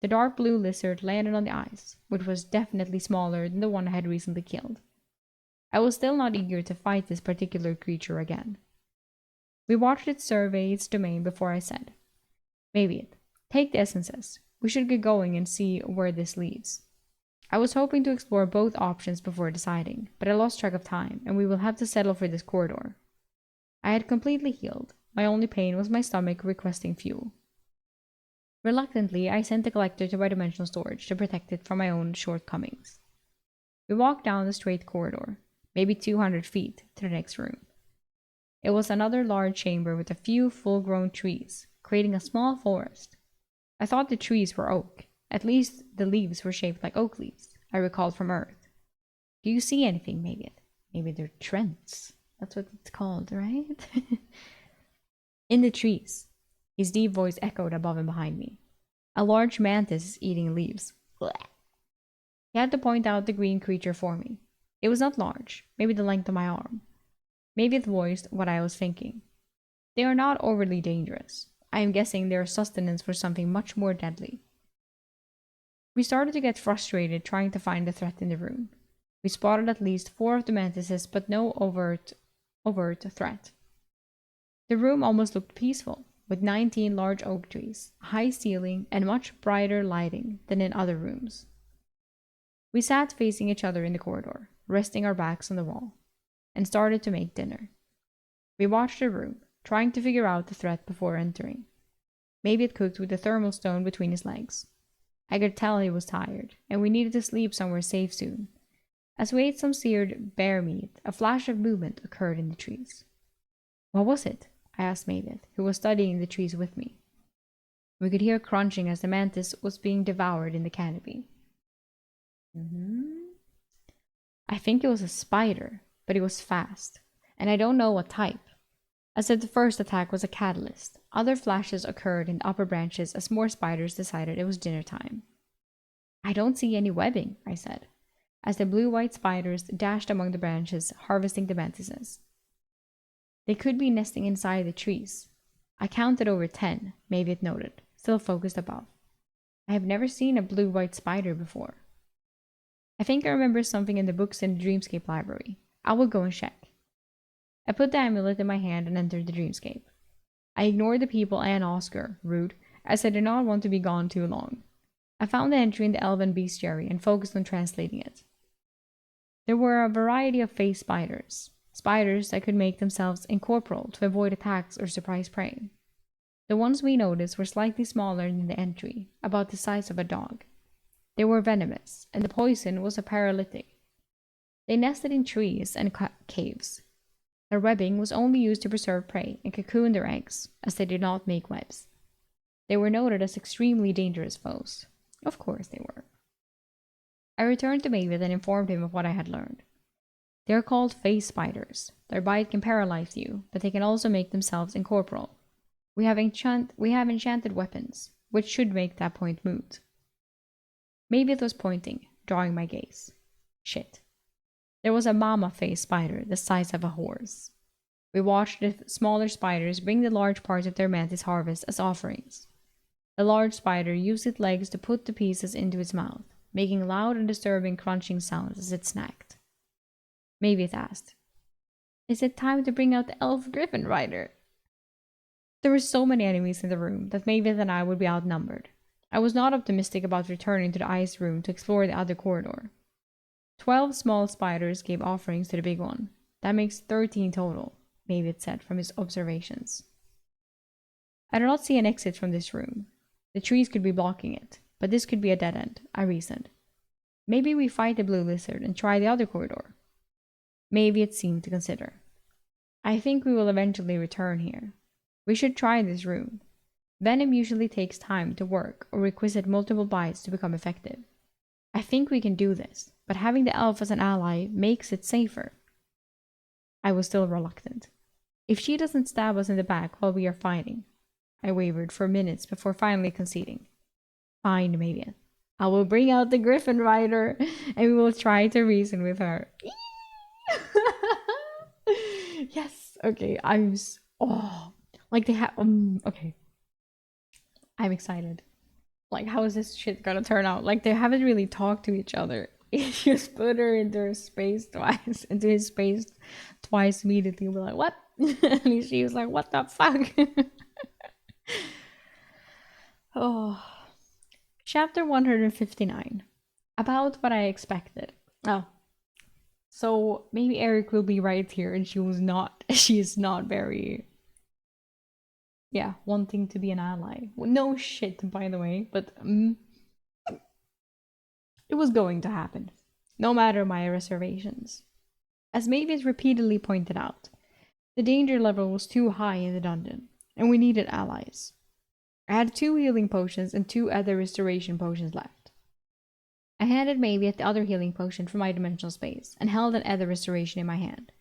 The dark blue lizard landed on the ice, which was definitely smaller than the one I had recently killed. I was still not eager to fight this particular creature again. We watched it survey its domain before I said, Maviot, take the essences. We should get going and see where this leads. I was hoping to explore both options before deciding, but I lost track of time, and we will have to settle for this corridor. I had completely healed. My only pain was my stomach requesting fuel. Reluctantly, I sent the collector to my dimensional storage to protect it from my own shortcomings. We walked down the straight corridor, maybe 200 feet, to the next room. It was another large chamber with a few full-grown trees, creating a small forest. I thought the trees were oak. At least the leaves were shaped like oak leaves, I recalled from Earth. Do you see anything, Maviot? Maybe they're trents. That's what it's called, right? In the trees. His deep voice echoed above and behind me. A large mantis is eating leaves. Blech. He had to point out the green creature for me. It was not large, maybe the length of my arm. Maviot voiced what I was thinking. They are not overly dangerous. I am guessing they are sustenance for something much more deadly. We started to get frustrated trying to find the threat in the room. We spotted at least 4 of the mantises, but no overt threat. The room almost looked peaceful, with 19 large oak trees, a high ceiling, and much brighter lighting than in other rooms. We sat facing each other in the corridor, resting our backs on the wall, and started to make dinner. We watched the room, trying to figure out the threat before entering. Maybe it cooked with the thermal stone between his legs. I could tell he was tired, and we needed to sleep somewhere safe soon. As we ate some seared bear meat, a flash of movement occurred in the trees. What was it? I asked Maviot, who was studying the trees with me. We could hear crunching as the mantis was being devoured in the canopy. I think it was a spider, but it was fast, and I don't know what type. I said the first attack was a catalyst. Other flashes occurred in the upper branches as more spiders decided it was dinner time. I don't see any webbing, I said, as the blue-white spiders dashed among the branches, harvesting the mantises. They could be nesting inside the trees. I counted over 10, maybe it noted, still focused above. I have never seen a blue-white spider before. I think I remember something in the books in the Dreamscape library. I will go and check. I put the amulet in my hand and entered the Dreamscape. I ignored the people and Oscar, rude, as I did not want to be gone too long. I found the entry in the Elven Bestiary and focused on translating it. There were a variety of phase spiders, spiders that could make themselves incorporeal to avoid attacks or surprise prey. The ones we noticed were slightly smaller than the entry, about the size of a dog. They were venomous, and the poison was a paralytic. They nested in trees and caves. Their webbing was only used to preserve prey and cocoon their eggs, as they did not make webs. They were noted as extremely dangerous foes. Of course they were. I returned to Mavid and informed him of what I had learned. They are called phase spiders. Their bite can paralyze you, but they can also make themselves incorporeal. We have enchanted weapons, which should make that point moot. Mavid was pointing, drawing my gaze. Shit. There was a mama phase spider the size of a horse. We watched the smaller spiders bring the large parts of their mantis harvest as offerings. The large spider used its legs to put the pieces into its mouth, making loud and disturbing crunching sounds as it snacked. Mavid asked, "Is it time to bring out the elf griffin rider?" There were so many enemies in the room that Mavid and I would be outnumbered. I was not optimistic about returning to the ice room to explore the other corridor. 12 small spiders gave offerings to the big one. That makes 13 total, Mavid said from his observations. I do not see an exit from this room. The trees could be blocking it, but this could be a dead end, I reasoned. Maybe we fight the blue lizard and try the other corridor. Mavid seemed to consider. I think we will eventually return here. We should try this room. Venom usually takes time to work or requisite multiple bites to become effective. I think we can do this, but having the elf as an ally makes it safer. I was still reluctant. If she doesn't stab us in the back while we are fighting. I wavered for minutes before finally conceding. Fine, Mavian. I will bring out the Griffin Rider and we will try to reason with her. Yes. Okay. Like they have. Okay. I'm excited. Like, how is this shit gonna turn out? Like, they haven't really talked to each other. He just put her into his space twice immediately. We're like, what? And she was like, what the fuck? Oh. Chapter 159. About what I expected. Oh. So maybe Eric will be right here and she is not very, wanting to be an ally. Well, no shit, by the way, but it was going to happen, no matter my reservations. As Mavis repeatedly pointed out, the danger level was too high in the dungeon, and we needed allies. I had 2 healing potions and 2 other restoration potions left. I handed Mavis the other healing potion from my dimensional space, and held an other restoration in my hand.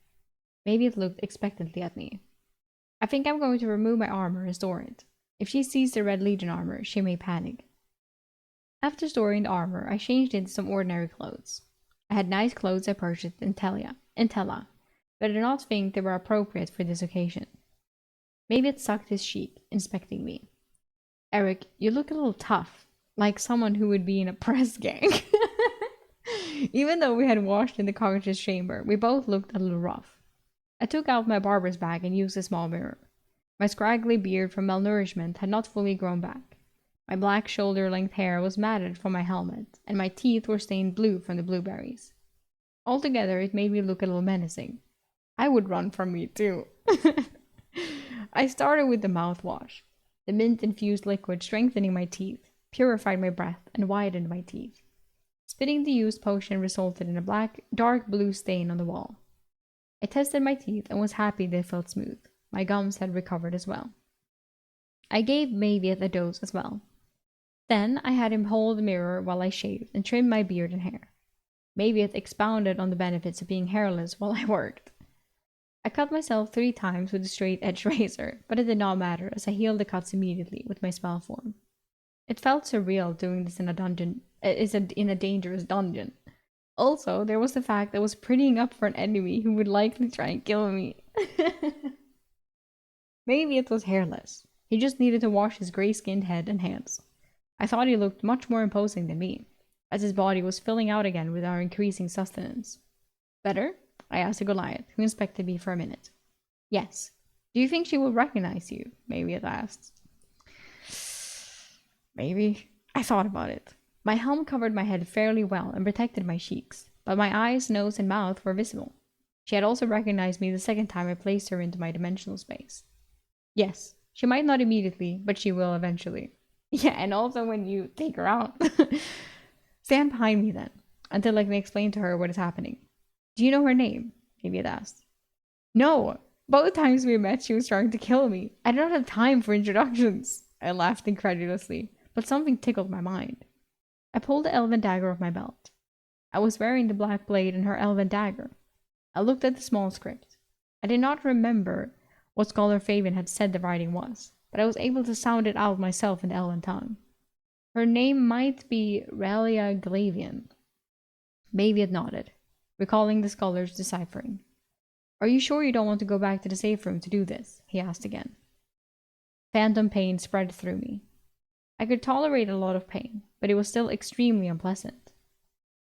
Mavis looked expectantly at me. I think I'm going to remove my armor and store it. If she sees the Red Legion armor, she may panic. After storing the armor, I changed into some ordinary clothes. I had nice clothes I purchased in Tella, but I did not think they were appropriate for this occasion. Maybe it sucked his cheek, inspecting me. Eric, you look a little tough, like someone who would be in a press gang. Even though we had washed in the cognitive chamber, we both looked a little rough. I took out my barber's bag and used a small mirror. My scraggly beard from malnourishment had not fully grown back. My black shoulder-length hair was matted from my helmet, and my teeth were stained blue from the blueberries. Altogether, it made me look a little menacing. I would run from me, too. I started with the mouthwash. The mint-infused liquid strengthening my teeth, purified my breath, and widened my teeth. Spitting the used potion resulted in a dark blue stain on the wall. I tested my teeth and was happy they felt smooth. My gums had recovered as well. I gave Mavieth a dose as well. Then I had him hold the mirror while I shaved and trimmed my beard and hair. Mavieth expounded on the benefits of being hairless while I worked. I cut myself 3 times with a straight edge razor, but it did not matter as I healed the cuts immediately with my spell form. It felt surreal doing this in a dungeon, in a dangerous dungeon. Also, there was the fact that I was prettying up for an enemy who would likely try and kill me. Maybe it was hairless. He just needed to wash his gray-skinned head and hands. I thought he looked much more imposing than me, as his body was filling out again with our increasing sustenance. Better? I asked the Goliath, who inspected me for a minute. Yes. Do you think she will recognize you? Maybe it asked. Maybe. I thought about it. My helm covered my head fairly well and protected my cheeks, but my eyes, nose, and mouth were visible. She had also recognized me the second time I placed her into my dimensional space. Yes, she might not immediately, but she will eventually. Yeah, and also when you take her out. Stand behind me then, until I can explain to her what is happening. Do you know her name? Maybe it asked. No, both times we met she was trying to kill me. I do not have time for introductions. I laughed incredulously, but something tickled my mind. I pulled the elven dagger off my belt. I was wearing the black blade and her elven dagger. I looked at the small script. I did not remember what Scholar Fabian had said the writing was, but I was able to sound it out myself in the elven tongue. Her name might be Relia Glavian. Maybe it nodded, recalling the scholar's deciphering. Are you sure you don't want to go back to the safe room to do this? He asked again. Phantom pain spread through me. I could tolerate a lot of pain, but it was still extremely unpleasant.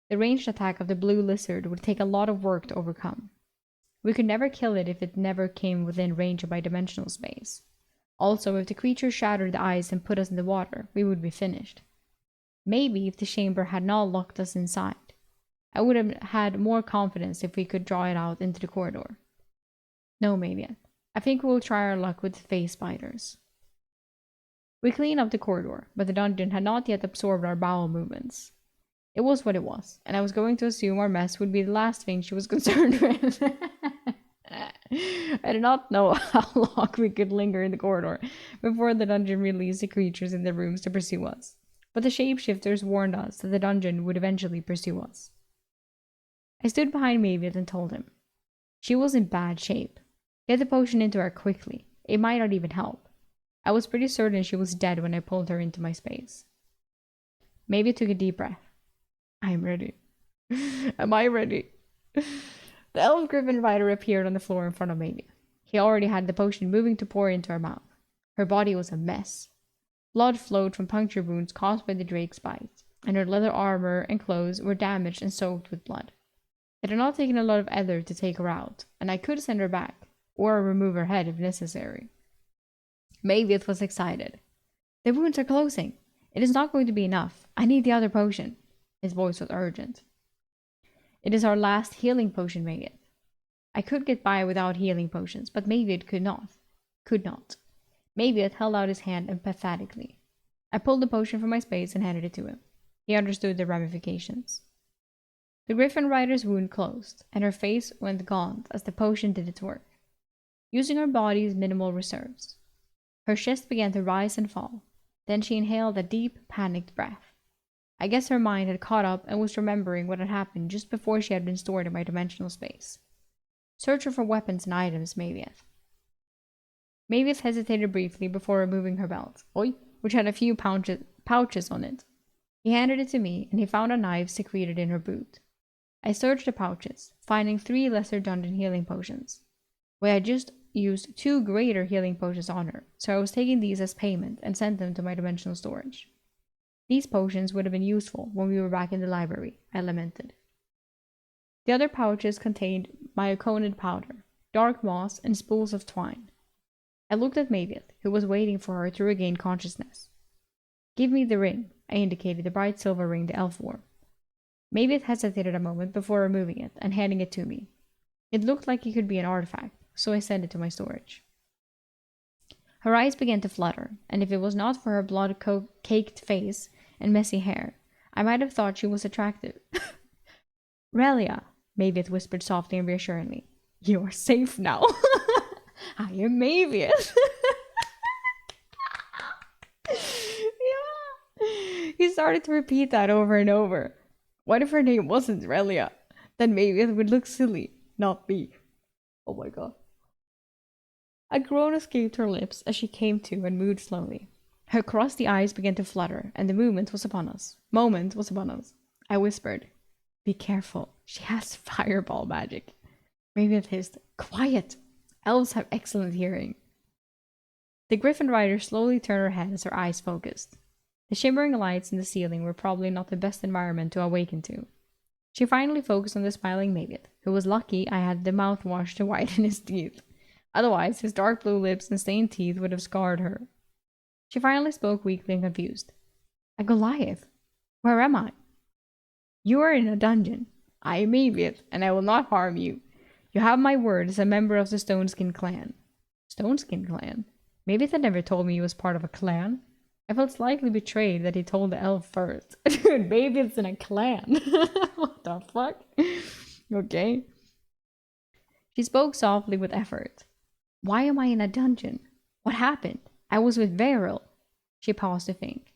The ranged attack of the blue lizard would take a lot of work to overcome. We could never kill it if it never came within range of my dimensional space. Also, if the creature shattered the ice and put us in the water, we would be finished. Maybe if the chamber had not locked us inside, I would have had more confidence if we could draw it out into the corridor. No, maybe. I think we'll try our luck with phase spiders. We cleaned up the corridor, but the dungeon had not yet absorbed our bowel movements. It was what it was, and I was going to assume our mess would be the last thing she was concerned with. I did not know how long we could linger in the corridor before the dungeon released the creatures in the rooms to pursue us, but the shapeshifters warned us that the dungeon would eventually pursue us. I stood behind Maviet and told him. She was in bad shape. Get the potion into her quickly. It might not even help. I was pretty certain she was dead when I pulled her into my space. Maviet took a deep breath. I'm ready. Am I ready? The elf griffin rider appeared on the floor in front of Maviet. He already had the potion moving to pour into her mouth. Her body was a mess. Blood flowed from puncture wounds caused by the drake's bite, and her leather armor and clothes were damaged and soaked with blood. It had not taken a lot of ether to take her out, and I could send her back, or remove her head if necessary. Maviet was excited. The wounds are closing. It is not going to be enough. I need the other potion. His voice was urgent. It is our last healing potion, Maviet. I could get by without healing potions, but Maviet could not. Maviet held out his hand emphatically. I pulled the potion from my space and handed it to him. He understood the ramifications. The Griffin Rider's wound closed, and her face went gaunt as the potion did its work, using her body's minimal reserves. Her chest began to rise and fall. Then she inhaled a deep, panicked breath. I guess her mind had caught up and was remembering what had happened just before she had been stored in my dimensional space. Search her for weapons and items, Mavieth. Mavieth hesitated briefly before removing her belt, which had a few pouches on it. He handed it to me, and he found a knife secreted in her boot. I searched the pouches, finding 3 lesser dungeon healing potions. We had just used 2 greater healing potions on her, so I was taking these as payment and sent them to my dimensional storage. These potions would have been useful when we were back in the library, I lamented. The other pouches contained myoconid powder, dark moss, and spools of twine. I looked at Mavieth, who was waiting for her to regain consciousness. Give me the ring, I indicated the bright silver ring the elf wore. Mavieth hesitated a moment before removing it and handing it to me. It looked like it could be an artifact, so I sent it to my storage. Her eyes began to flutter, and if it was not for her blood-caked face and messy hair, I might have thought she was attractive. Relia, Mavieth whispered softly and reassuringly. You are safe now. I am Mavieth. Yeah. He started to repeat that over and over. What if her name wasn't Relia? Then Mavieth would look silly, not me. Oh my god. A groan escaped her lips as she came to and moved slowly. Her crusty eyes began to flutter, and the moment was upon us. I whispered, "Be careful. She has fireball magic." Maybe it hissed, "Quiet! Elves have excellent hearing." The Griffin Rider slowly turned her head as her eyes focused. The shimmering lights in the ceiling were probably not the best environment to awaken to. She finally focused on the smiling Maviot, who was lucky I had the mouthwash to whiten his teeth. Otherwise, his dark blue lips and stained teeth would have scarred her. She finally spoke weakly and confused. "A Goliath? Where am I?" "You are in a dungeon. I am Maviot, and I will not harm you. You have my word as a member of the Stoneskin clan." Stoneskin clan? Maviot had never told me he was part of a clan. I felt slightly betrayed that he told the elf first. Dude, Maviot's in a clan. What the fuck? Okay. She spoke softly with effort. "Why am I in a dungeon? What happened? I was with Veril." She paused to think.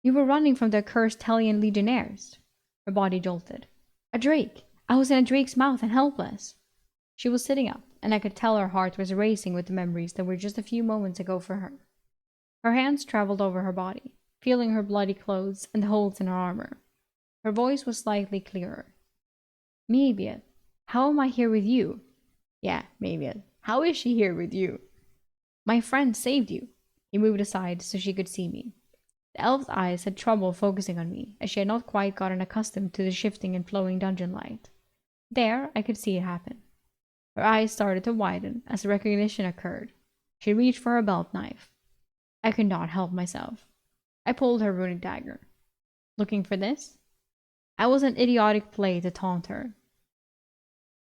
"You were running from the accursed Hellion legionnaires." Her body jolted. "A drake. I was in a drake's mouth and helpless." She was sitting up, and I could tell her heart was racing with the memories that were just a few moments ago for her. Her hands traveled over her body, feeling her bloody clothes and the holes in her armor. Her voice was slightly clearer. "Maviot, how am I here with you?" "Yeah, Maviot. How is she here with you?" "My friend saved you." He moved aside so she could see me. The elf's eyes had trouble focusing on me, as she had not quite gotten accustomed to the shifting and flowing dungeon light. There, I could see it happen. Her eyes started to widen as recognition occurred. She reached for her belt knife. I could not help myself. I pulled her runic dagger. "Looking for this?" I was an idiotic play to taunt her.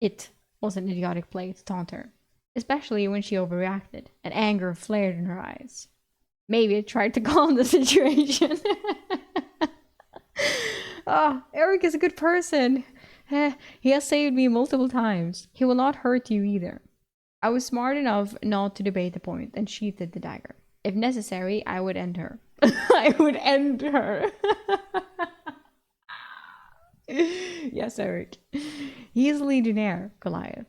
It was an idiotic play to taunt her, especially when she overreacted, and anger flared in her eyes. Maybe it tried to calm the situation. Oh, Eric is a good person. He has saved me multiple times. He will not hurt you either. I was smart enough not to debate the point and sheathed the dagger. If necessary, I would end her. I would end her. Yes, Eric. He is a legionnaire, Goliath.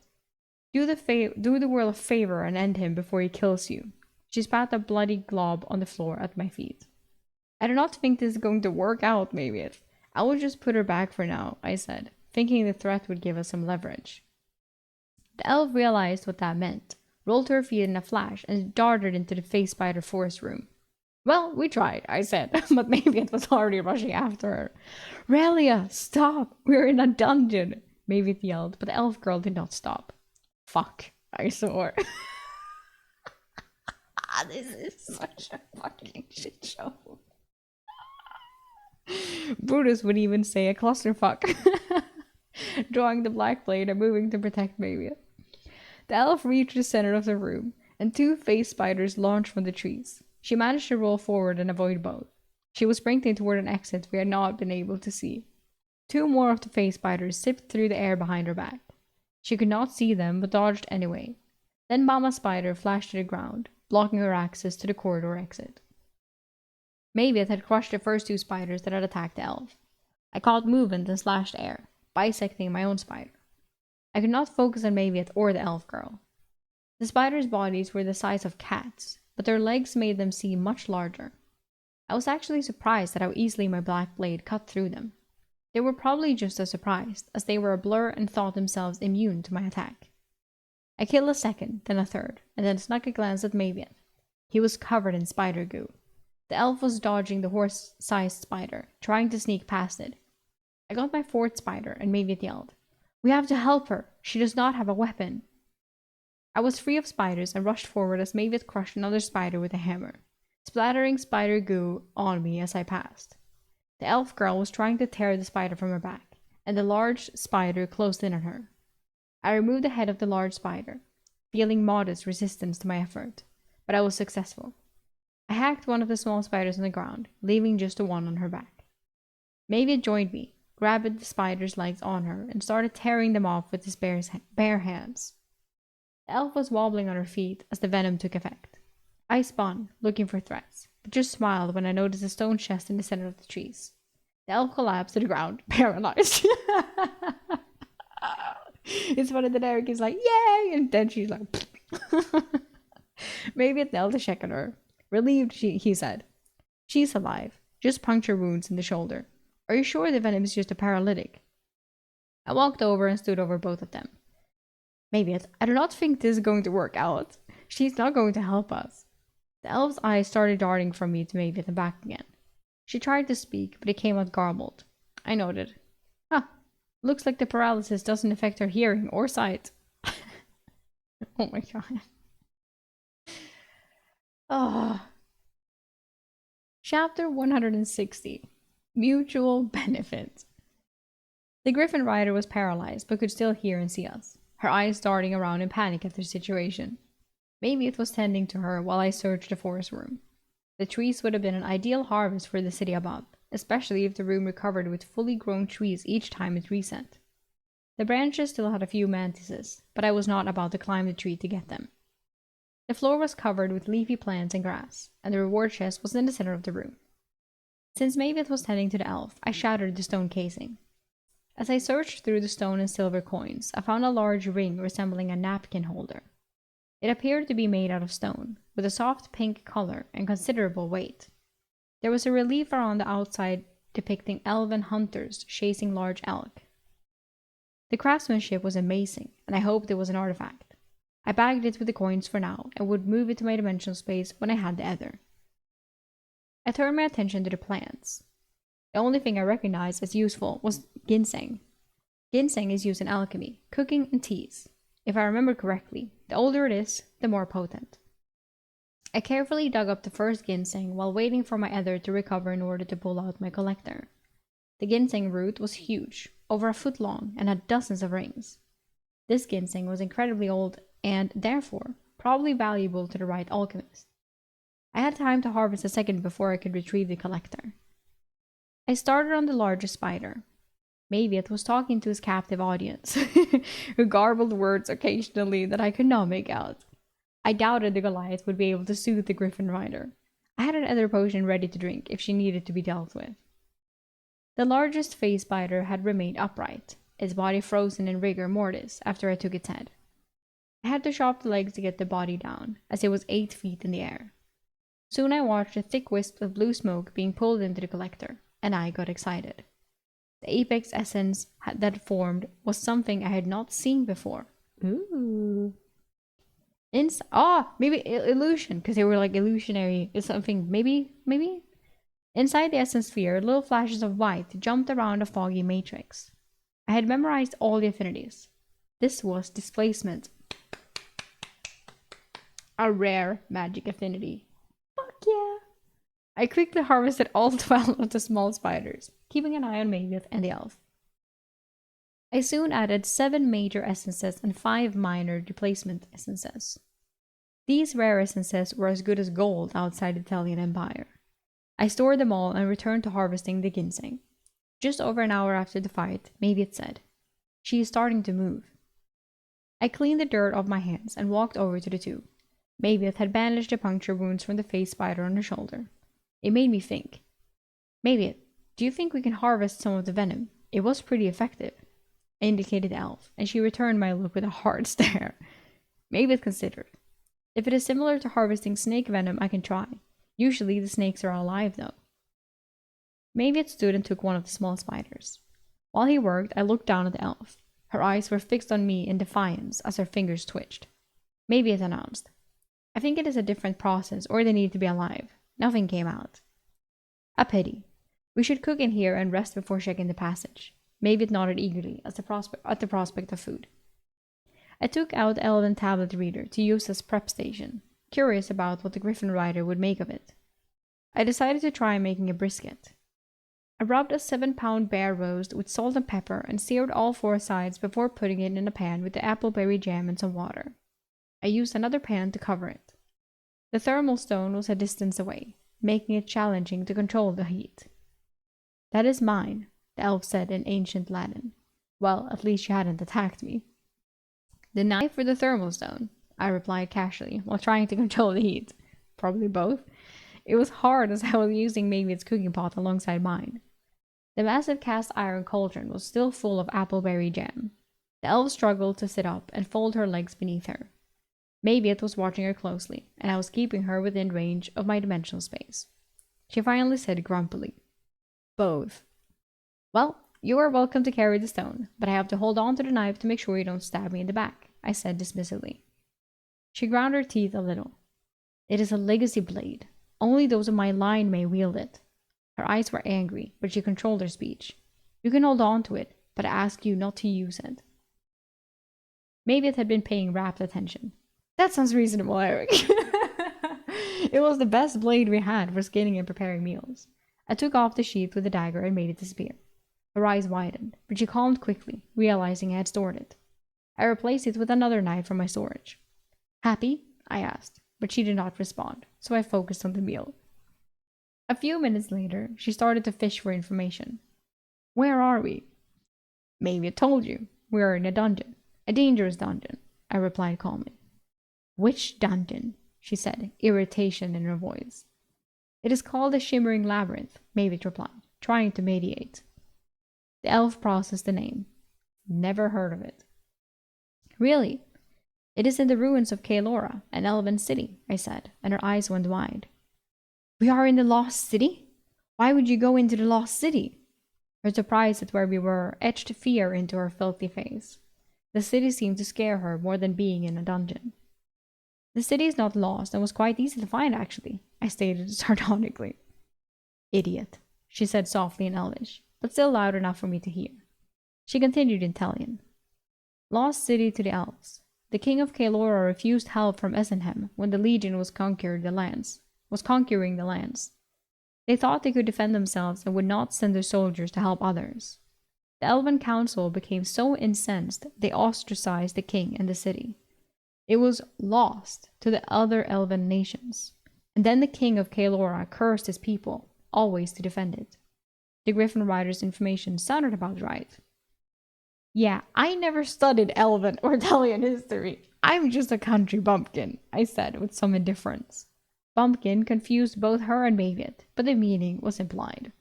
Do the world a favor and end him before he kills you. She spat a bloody glob on the floor at my feet. I do not think this is going to work out, maybe. I will just put her back for now, I said, thinking the threat would give us some leverage. The elf realized what that meant, rolled to her feet in a flash, and darted into the face spider forest room. "Well, we tried," I said, but maybe it was already rushing after her. "Relia, stop! We're in a dungeon!" Maybe it yelled, but the elf girl did not stop. "Fuck," I swore. This is such a fucking shit show. Brutus would even say a clusterfuck. Drawing the black blade and moving to protect Mavia. The elf reached the center of the room, and two face spiders launched from the trees. She managed to roll forward and avoid both. She was sprinting toward an exit we had not been able to see. Two more of the face spiders zipped through the air behind her back. She could not see them, but dodged anyway. Then Mama Spider flashed to the ground, blocking her access to the corridor exit. Maviet had crushed the first two spiders that had attacked the elf. I caught movement and slashed air, bisecting my own spider. I could not focus on Maviet or the elf girl. The spiders' bodies were the size of cats, but their legs made them seem much larger. I was actually surprised at how easily my black blade cut through them. They were probably just as surprised, as they were a blur and thought themselves immune to my attack. I killed a second, then a third, and then snuck a glance at Maviet. He was covered in spider goo. The elf was dodging the horse-sized spider, trying to sneak past it. I got my fourth spider, and Maviet yelled, "We have to help her! She does not have a weapon!" I was free of spiders and rushed forward as Maviet crushed another spider with a hammer, splattering spider goo on me as I passed. The elf girl was trying to tear the spider from her back, and the large spider closed in on her. I removed the head of the large spider, feeling modest resistance to my effort, but I was successful. I hacked one of the small spiders on the ground, leaving just the one on her back. Maviet joined me, grabbed the spider's legs on her, and started tearing them off with his bare hands. The elf was wobbling on her feet as the venom took effect. I spun, looking for threats, but just smiled when I noticed a stone chest in the center of the trees. The elf collapsed to the ground, paralyzed. It's funny that Eric is like, "Yay!" and then she's like, Maybe it knelt to check on her. Relieved, he said. She's alive. Just puncture wounds in the shoulder. Are you sure the venom is just a paralytic? I walked over and stood over both of them. Maybe I do not think this is going to work out. She's not going to help us. The elf's eyes started darting from me to Maviet and back again. She tried to speak, but it came out garbled. I nodded. Huh. Looks like the paralysis doesn't affect her hearing or sight. Oh my god. Oh. Chapter 160. Mutual Benefit. The Griffin Rider was paralyzed, but could still hear and see us, her eyes darting around in panic at the situation. Maybe it was tending to her while I searched the forest room. The trees would have been an ideal harvest for the city above, especially if the room recovered with fully grown trees each time it reset. The branches still had a few mantises, but I was not about to climb the tree to get them. The floor was covered with leafy plants and grass, and the reward chest was in the center of the room. Since Maviet was tending to the elf, I shattered the stone casing. As I searched through the stone and silver coins, I found a large ring resembling a napkin holder. It appeared to be made out of stone, with a soft pink color and considerable weight. There was a relief around the outside depicting elven hunters chasing large elk. The craftsmanship was amazing, and I hoped it was an artifact. I bagged it with the coins for now, and would move it to my dimensional space when I had the ether. I turned my attention to the plants. The only thing I recognized as useful was ginseng. Ginseng is used in alchemy, cooking, and teas. If I remember correctly, the older it is, the more potent. I carefully dug up the first ginseng while waiting for my ether to recover in order to pull out my collector. The ginseng root was huge, over a foot long, and had dozens of rings. This ginseng was incredibly old and, therefore, probably valuable to the right alchemist. I had time to harvest a second before I could retrieve the collector. I started on the largest spider. Maviet was talking to his captive audience, who garbled words occasionally that I could not make out. I doubted the Goliath would be able to soothe the Griffin Rider. I had an ether potion ready to drink if she needed to be dealt with. The largest phase spider had remained upright, its body frozen in rigor mortis after I took its head. I had to chop the legs to get the body down, as it was 8 feet in the air. Soon I watched a thick wisp of blue smoke being pulled into the collector, and I got excited. The apex essence that formed was something I had not seen before. Ooh. Maybe illusion, because they were like illusionary. It's something, maybe? Inside the essence sphere, little flashes of white jumped around a foggy matrix. I had memorized all the affinities. This was displacement. A rare magic affinity. Fuck yeah! I quickly harvested all 12 of the small spiders, keeping an eye on Maviet and the elf. I soon added 7 major essences and 5 minor displacement essences. These rare essences were as good as gold outside the Italian Empire. I stored them all and returned to harvesting the ginseng. Just over an hour after the fight, Maviet said, "She is starting to move." I cleaned the dirt off my hands and walked over to the two. Maviet had bandaged the puncture wounds from the face spider on her shoulder. It made me think. "Maviet, do you think we can harvest some of the venom? It was pretty effective." I indicated the elf, and she returned my look with a hard stare. Maviet considered. "If it is similar to harvesting snake venom, I can try. Usually the snakes are alive, though." Maviet stood and took one of the small spiders. While he worked, I looked down at the elf. Her eyes were fixed on me in defiance as her fingers twitched. Maviet announced, "I think it is a different process, or they need to be alive." Nothing came out. "A pity. We should cook in here and rest before checking the passage." Maviet nodded eagerly at the prospect of food. I took out the Elven tablet reader to use as prep station, curious about what the Griffin Rider would make of it. I decided to try making a brisket. I rubbed a 7-pound bear roast with salt and pepper and seared all 4 sides before putting it in a pan with the appleberry jam and some water. I used another pan to cover it. The thermal stone was a distance away, making it challenging to control the heat. "That is mine," the elf said in ancient Latin. Well, at least she hadn't attacked me. "The knife or the thermal stone?" I replied casually, while trying to control the heat. Probably both. It was hard as I was using Maviet's cooking pot alongside mine. The massive cast iron cauldron was still full of appleberry jam. The elf struggled to sit up and fold her legs beneath her. Maybe it was watching her closely, and I was keeping her within range of my dimensional space. She finally said grumpily, "Both." "Well, you are welcome to carry the stone, but I have to hold on to the knife to make sure you don't stab me in the back," I said dismissively. She ground her teeth a little. "It is a legacy blade. Only those of my line may wield it." Her eyes were angry, but she controlled her speech. "You can hold on to it, but I ask you not to use it." Maybe it had been paying rapt attention. "That sounds reasonable, Eric." It was the best blade we had for skinning and preparing meals. I took off the sheath with the dagger and made it disappear. Her eyes widened, but she calmed quickly, realizing I had stored it. I replaced it with another knife from my storage. "Happy?" I asked, but she did not respond, so I focused on the meal. A few minutes later, she started to fish for information. "Where are we?" "Maybe I told you. We are in a dungeon. A dangerous dungeon," I replied calmly. "Which dungeon?" she said, irritation in her voice. "It is called the Shimmering Labyrinth," Mavis replied, trying to mediate. The elf processed the name. "Never heard of it." "Really? It is in the ruins of Kaelora, an elven city," I said, and her eyes went wide. "We are in the Lost City? Why would you go into the Lost City?" Her surprise at where we were etched fear into her filthy face. The city seemed to scare her more than being in a dungeon. "The city is not lost and was quite easy to find, actually," I stated sardonically. "Idiot," she said softly in Elvish, but still loud enough for me to hear. She continued in Italian. "Lost city to the elves. The king of Kaelora refused help from Essenhem when the Legion was conquering the lands. They thought they could defend themselves and would not send their soldiers to help others. The Elven Council became so incensed they ostracized the king and the city. It was lost to the other elven nations, and then the king of Kaelora cursed his people, always to defend it." The Griffin Rider's information sounded about right. "Yeah, I never studied Elven or Italian history. I'm just a country bumpkin," I said with some indifference. Bumpkin confused both her and Maviet, but the meaning was implied.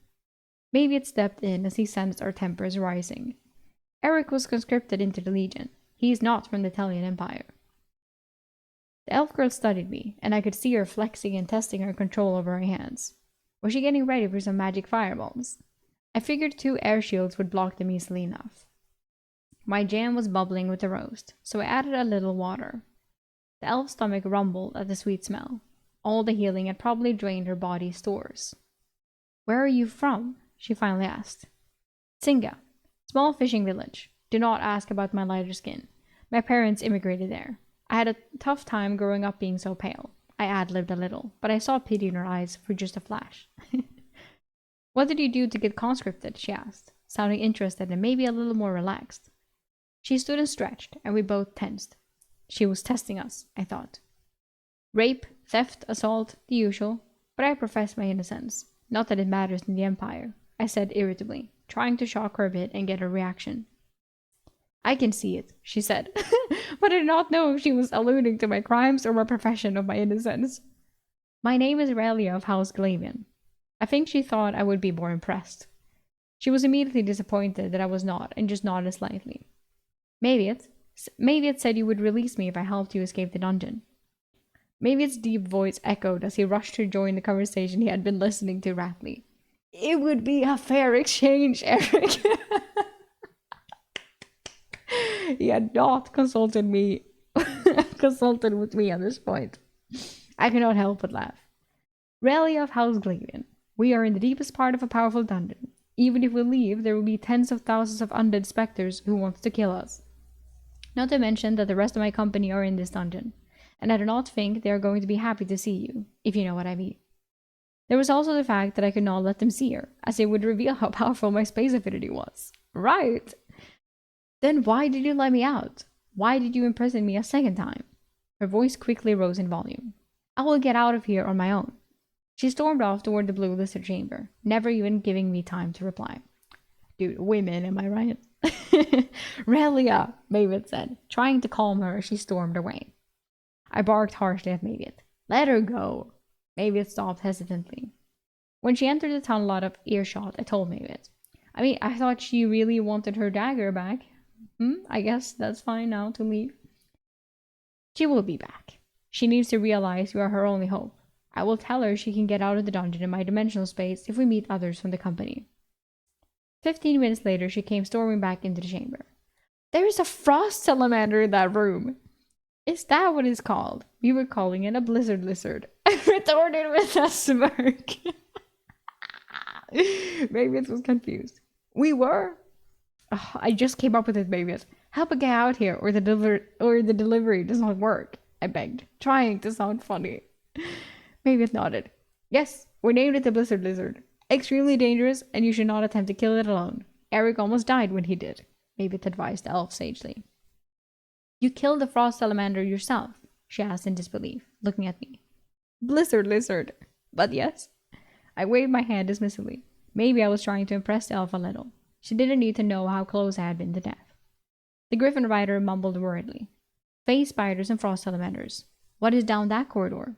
Maviet stepped in as he sensed our tempers rising. "Eric was conscripted into the Legion. He is not from the Italian Empire." The elf girl studied me, and I could see her flexing and testing her control over her hands. Was she getting ready for some magic fireballs? I figured 2 air shields would block them easily enough. My jam was bubbling with the roast, so I added a little water. The elf's stomach rumbled at the sweet smell. All the healing had probably drained her body's stores. "Where are you from?" she finally asked. "Singa. Small fishing village. Do not ask about my lighter skin. My parents immigrated there. I had a tough time growing up being so pale." I ad-libbed a little, but I saw pity in her eyes for just a flash. "What did you do to get conscripted?" she asked, sounding interested and maybe a little more relaxed. She stood and stretched, and we both tensed. She was testing us, I thought. "Rape, theft, assault, the usual, but I profess my innocence. Not that it matters in the Empire," I said irritably, trying to shock her a bit and get her reaction. "I can see it," she said, but I did not know if she was alluding to my crimes or my profession of my innocence. "My name is Relia of House Glavian." I think she thought I would be more impressed. She was immediately disappointed that I was not, and just nodded slightly. Maybe it said you would release me if I helped you escape the dungeon." Maybe its deep voice echoed as he rushed to join the conversation he had been listening to raptly. "It would be a fair exchange, Eric." He had not consulted with me at this point. I could not help but laugh. "Relia of House Glavian. We are in the deepest part of a powerful dungeon. Even if we leave, there will be tens of thousands of undead specters who want to kill us. Not to mention that the rest of my company are in this dungeon, and I do not think they are going to be happy to see you, if you know what I mean." There was also the fact that I could not let them see her, as it would reveal how powerful my space affinity was. Right. "Then why did you let me out? Why did you imprison me a second time?" Her voice quickly rose in volume. "I will get out of here on my own." She stormed off toward the blue listed chamber, never even giving me time to reply. Dude, women, am I right? "Relia," Maviet said, trying to calm her as she stormed away. I barked harshly at Maviet. "Let her go." Maviet stopped hesitantly. When she entered the tunnel out of earshot, I told Maviet. I thought she really wanted her dagger back. I guess that's fine now to leave." She will be back. She needs to realize you are her only hope. I will tell her she can get out of the dungeon in my dimensional space if we meet others from the company. 15 minutes later, she came storming back into the chamber. There is a frost salamander in that room. Is that what it's called? We were calling it a blizzard lizard. I retorted with a smirk. Mavis was confused. We were? Oh, I just came up with it, Mavis. Help a guy out here, or the delivery does not work, I begged, trying to sound funny. Mavis nodded. Yes, we named it the blizzard lizard. Extremely dangerous, and you should not attempt to kill it alone. Eric almost died when he did, Mavis advised the elf sagely. You killed the frost salamander yourself? She asked in disbelief, looking at me. Blizzard lizard. But yes. I waved my hand dismissively. Maybe I was trying to impress the elf a little. She didn't need to know how close I had been to death. The griffin rider mumbled worriedly. Phase spiders and frost salamanders. What is down that corridor?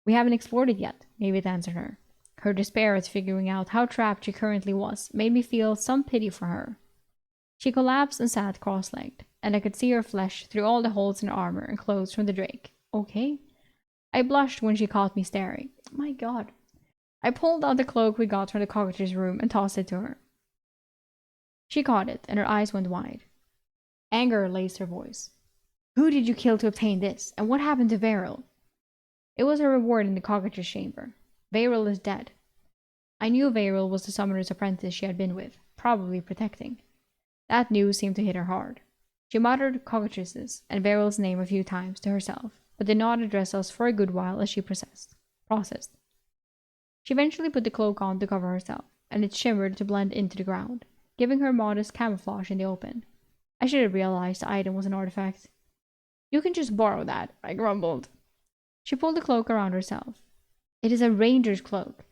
We haven't explored it yet, Mavis answered her. Her despair at figuring out how trapped she currently was made me feel some pity for her. She collapsed and sat cross-legged, and I could see her flesh through all the holes in her armor and clothes from the drake. Okay? I blushed when she caught me staring. My God. I pulled out the cloak we got from the cockroach's room and tossed it to her. She caught it, and her eyes went wide. Anger laced her voice. Who did you kill to obtain this, and what happened to Varil? It was her reward in the cockroach's chamber. Varil is dead. I knew Varil was the summoner's apprentice she had been with, probably protecting. That news seemed to hit her hard. She muttered cockatrices and Varil's name a few times to herself, but did not address us for a good while as she processed. She eventually put the cloak on to cover herself, and it shimmered to blend into the ground, giving her modest camouflage in the open. I should have realized the item was an artifact. You can just borrow that, I grumbled. She pulled the cloak around herself. It is a ranger's cloak.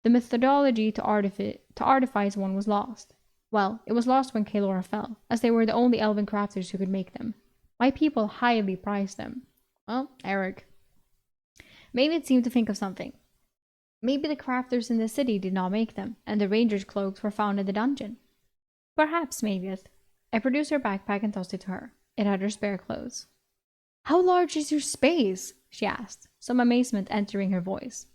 The methodology to artifice one was lost. Well, it was lost when Kaelora fell, as they were the only elven crafters who could make them. My people highly prized them. Well, Eric. Maybe it seemed to think of something. Maybe the crafters in the city did not make them, and the ranger's cloaks were found in the dungeon. Perhaps, maybe. I produced her backpack and tossed it to her. It had her spare clothes. How large is your space? She asked, some amazement entering her voice.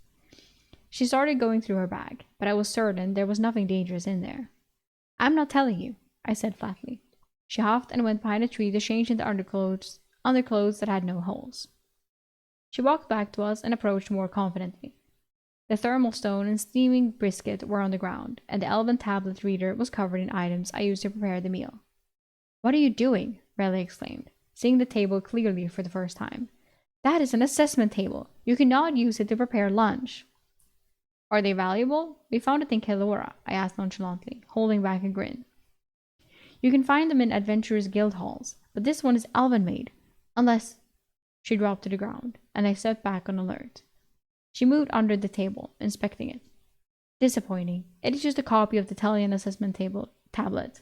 She started going through her bag, but I was certain there was nothing dangerous in there. I'm not telling you, I said flatly. She huffed and went behind a tree to change into underclothes that had no holes. She walked back to us and approached more confidently. The thermal stone and steaming brisket were on the ground, and the elven tablet reader was covered in items I used to prepare the meal. What are you doing? Riley exclaimed, seeing the table clearly for the first time. That is an assessment table. You cannot use it to prepare lunch. Are they valuable? We found it in Kaelora, I asked nonchalantly, holding back a grin. You can find them in adventurers' guild halls, but this one is elven-made. Unless... She dropped to the ground, and I stepped back on alert. She moved under the table, inspecting it. Disappointing. It is just a copy of the Telian assessment tablet.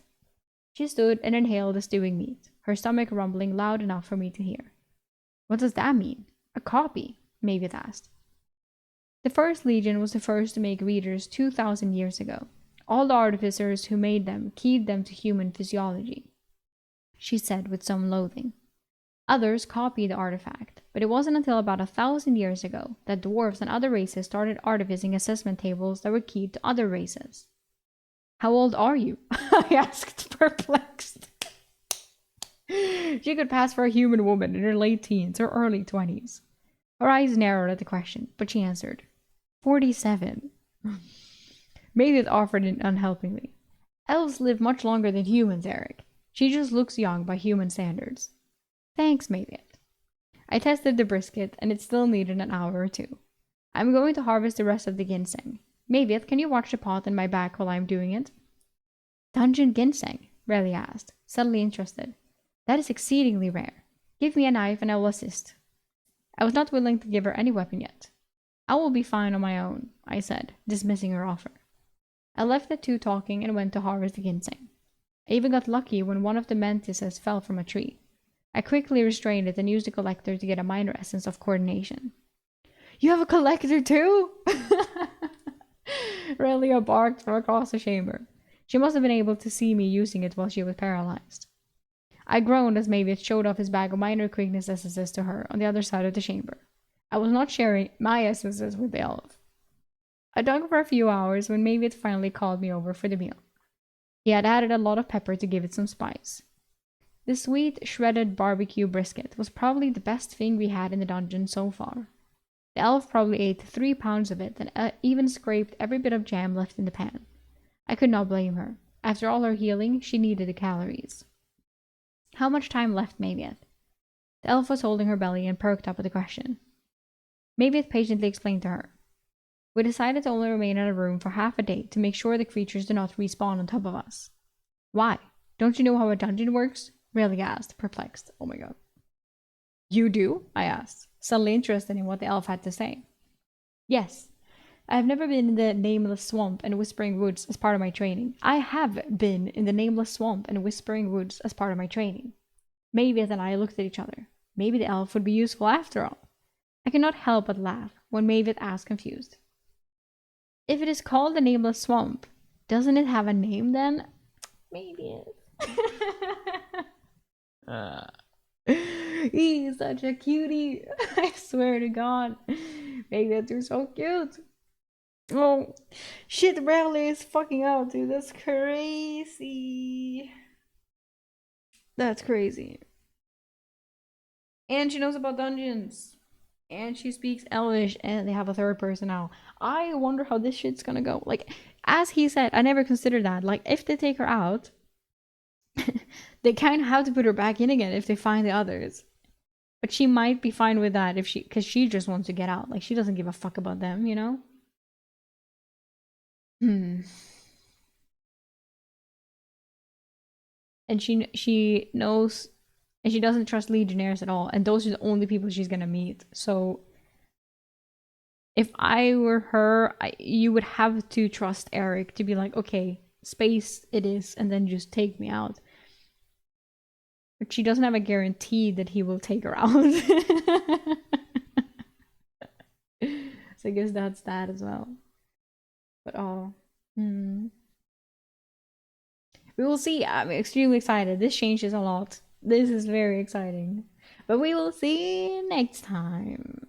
She stood and inhaled the stewing meat, her stomach rumbling loud enough for me to hear. What does that mean? A copy? Mavis asked. The First Legion was the first to make readers 2,000 years ago. All the artificers who made them keyed them to human physiology, she said with some loathing. Others copied the artifact, but it wasn't until about 1,000 years ago that dwarves and other races started artificing assessment tables that were keyed to other races. How old are you? I asked, perplexed. She could pass for a human woman in her late teens or early 20s. Her eyes narrowed at the question, but she answered, 47. Mavis offered it unhelpingly. Elves live much longer than humans, Eric. She just looks young by human standards. Thanks, Mavis. I tested the brisket, and it still needed an hour or two. I'm going to harvest the rest of the ginseng. Mavis, can you watch the pot in my back while I'm doing it? Dungeon ginseng? Riley asked, suddenly interested. That is exceedingly rare. Give me a knife and I will assist. I was not willing to give her any weapon yet. I will be fine on my own, I said, dismissing her offer. I left the two talking and went to harvest the ginseng. I even got lucky when one of the mantises fell from a tree. I quickly restrained it and used the collector to get a minor essence of coordination. You have a collector too? Relia barked from across the chamber. She must have been able to see me using it while she was paralyzed. I groaned as Mavis showed off his bag of minor quickness essences to her on the other side of the chamber. I was not sharing my essences with the elf. I dug for a few hours when Mavis finally called me over for the meal. He had added a lot of pepper to give it some spice. The sweet, shredded barbecue brisket was probably the best thing we had in the dungeon so far. The elf probably ate 3 pounds of it and even scraped every bit of jam left in the pan. I could not blame her. After all her healing, she needed the calories. How much time left, Mavieth? The elf was holding her belly and perked up at the question. Mavieth patiently explained to her. We decided to only remain in a room for half a day to make sure the creatures do not respawn on top of us. Why? Don't you know how a dungeon works? Rayleigh asked, perplexed. Oh my god. You do? I asked, suddenly interested in what the elf had to say. Yes. I have never been in the Nameless Swamp and Whispering Woods as part of my training. I have been in the Nameless Swamp and Whispering Woods as part of my training. Mavis and I looked at each other. Maybe the elf would be useful after all. I could not help but laugh when Mavis asked confused. If it is called the Nameless Swamp, doesn't it have a name then? Maybe He's such a cutie. I swear to God. Mavis, you're so cute. Oh, shit, Rayleigh is fucking out, dude. That's crazy. That's crazy. And she knows about dungeons. And she speaks Elvish, and they have a third person now. I wonder how this shit's gonna go. Like, as he said, I never considered that. Like, if they take her out, they kind of have to put her back in again if they find the others. But she might be fine with that if because she just wants to get out. Like, she doesn't give a fuck about them, you know? And she knows, and she doesn't trust Legionnaires at all. And those are the only people she's gonna meet. So if I were her, you would have to trust Eric to be like, okay, space it is, and then just take me out. But she doesn't have a guarantee that he will take her out. So I guess that's that as well. But we will see. I'm extremely excited. This changes a lot. This is very exciting. But we will see next time.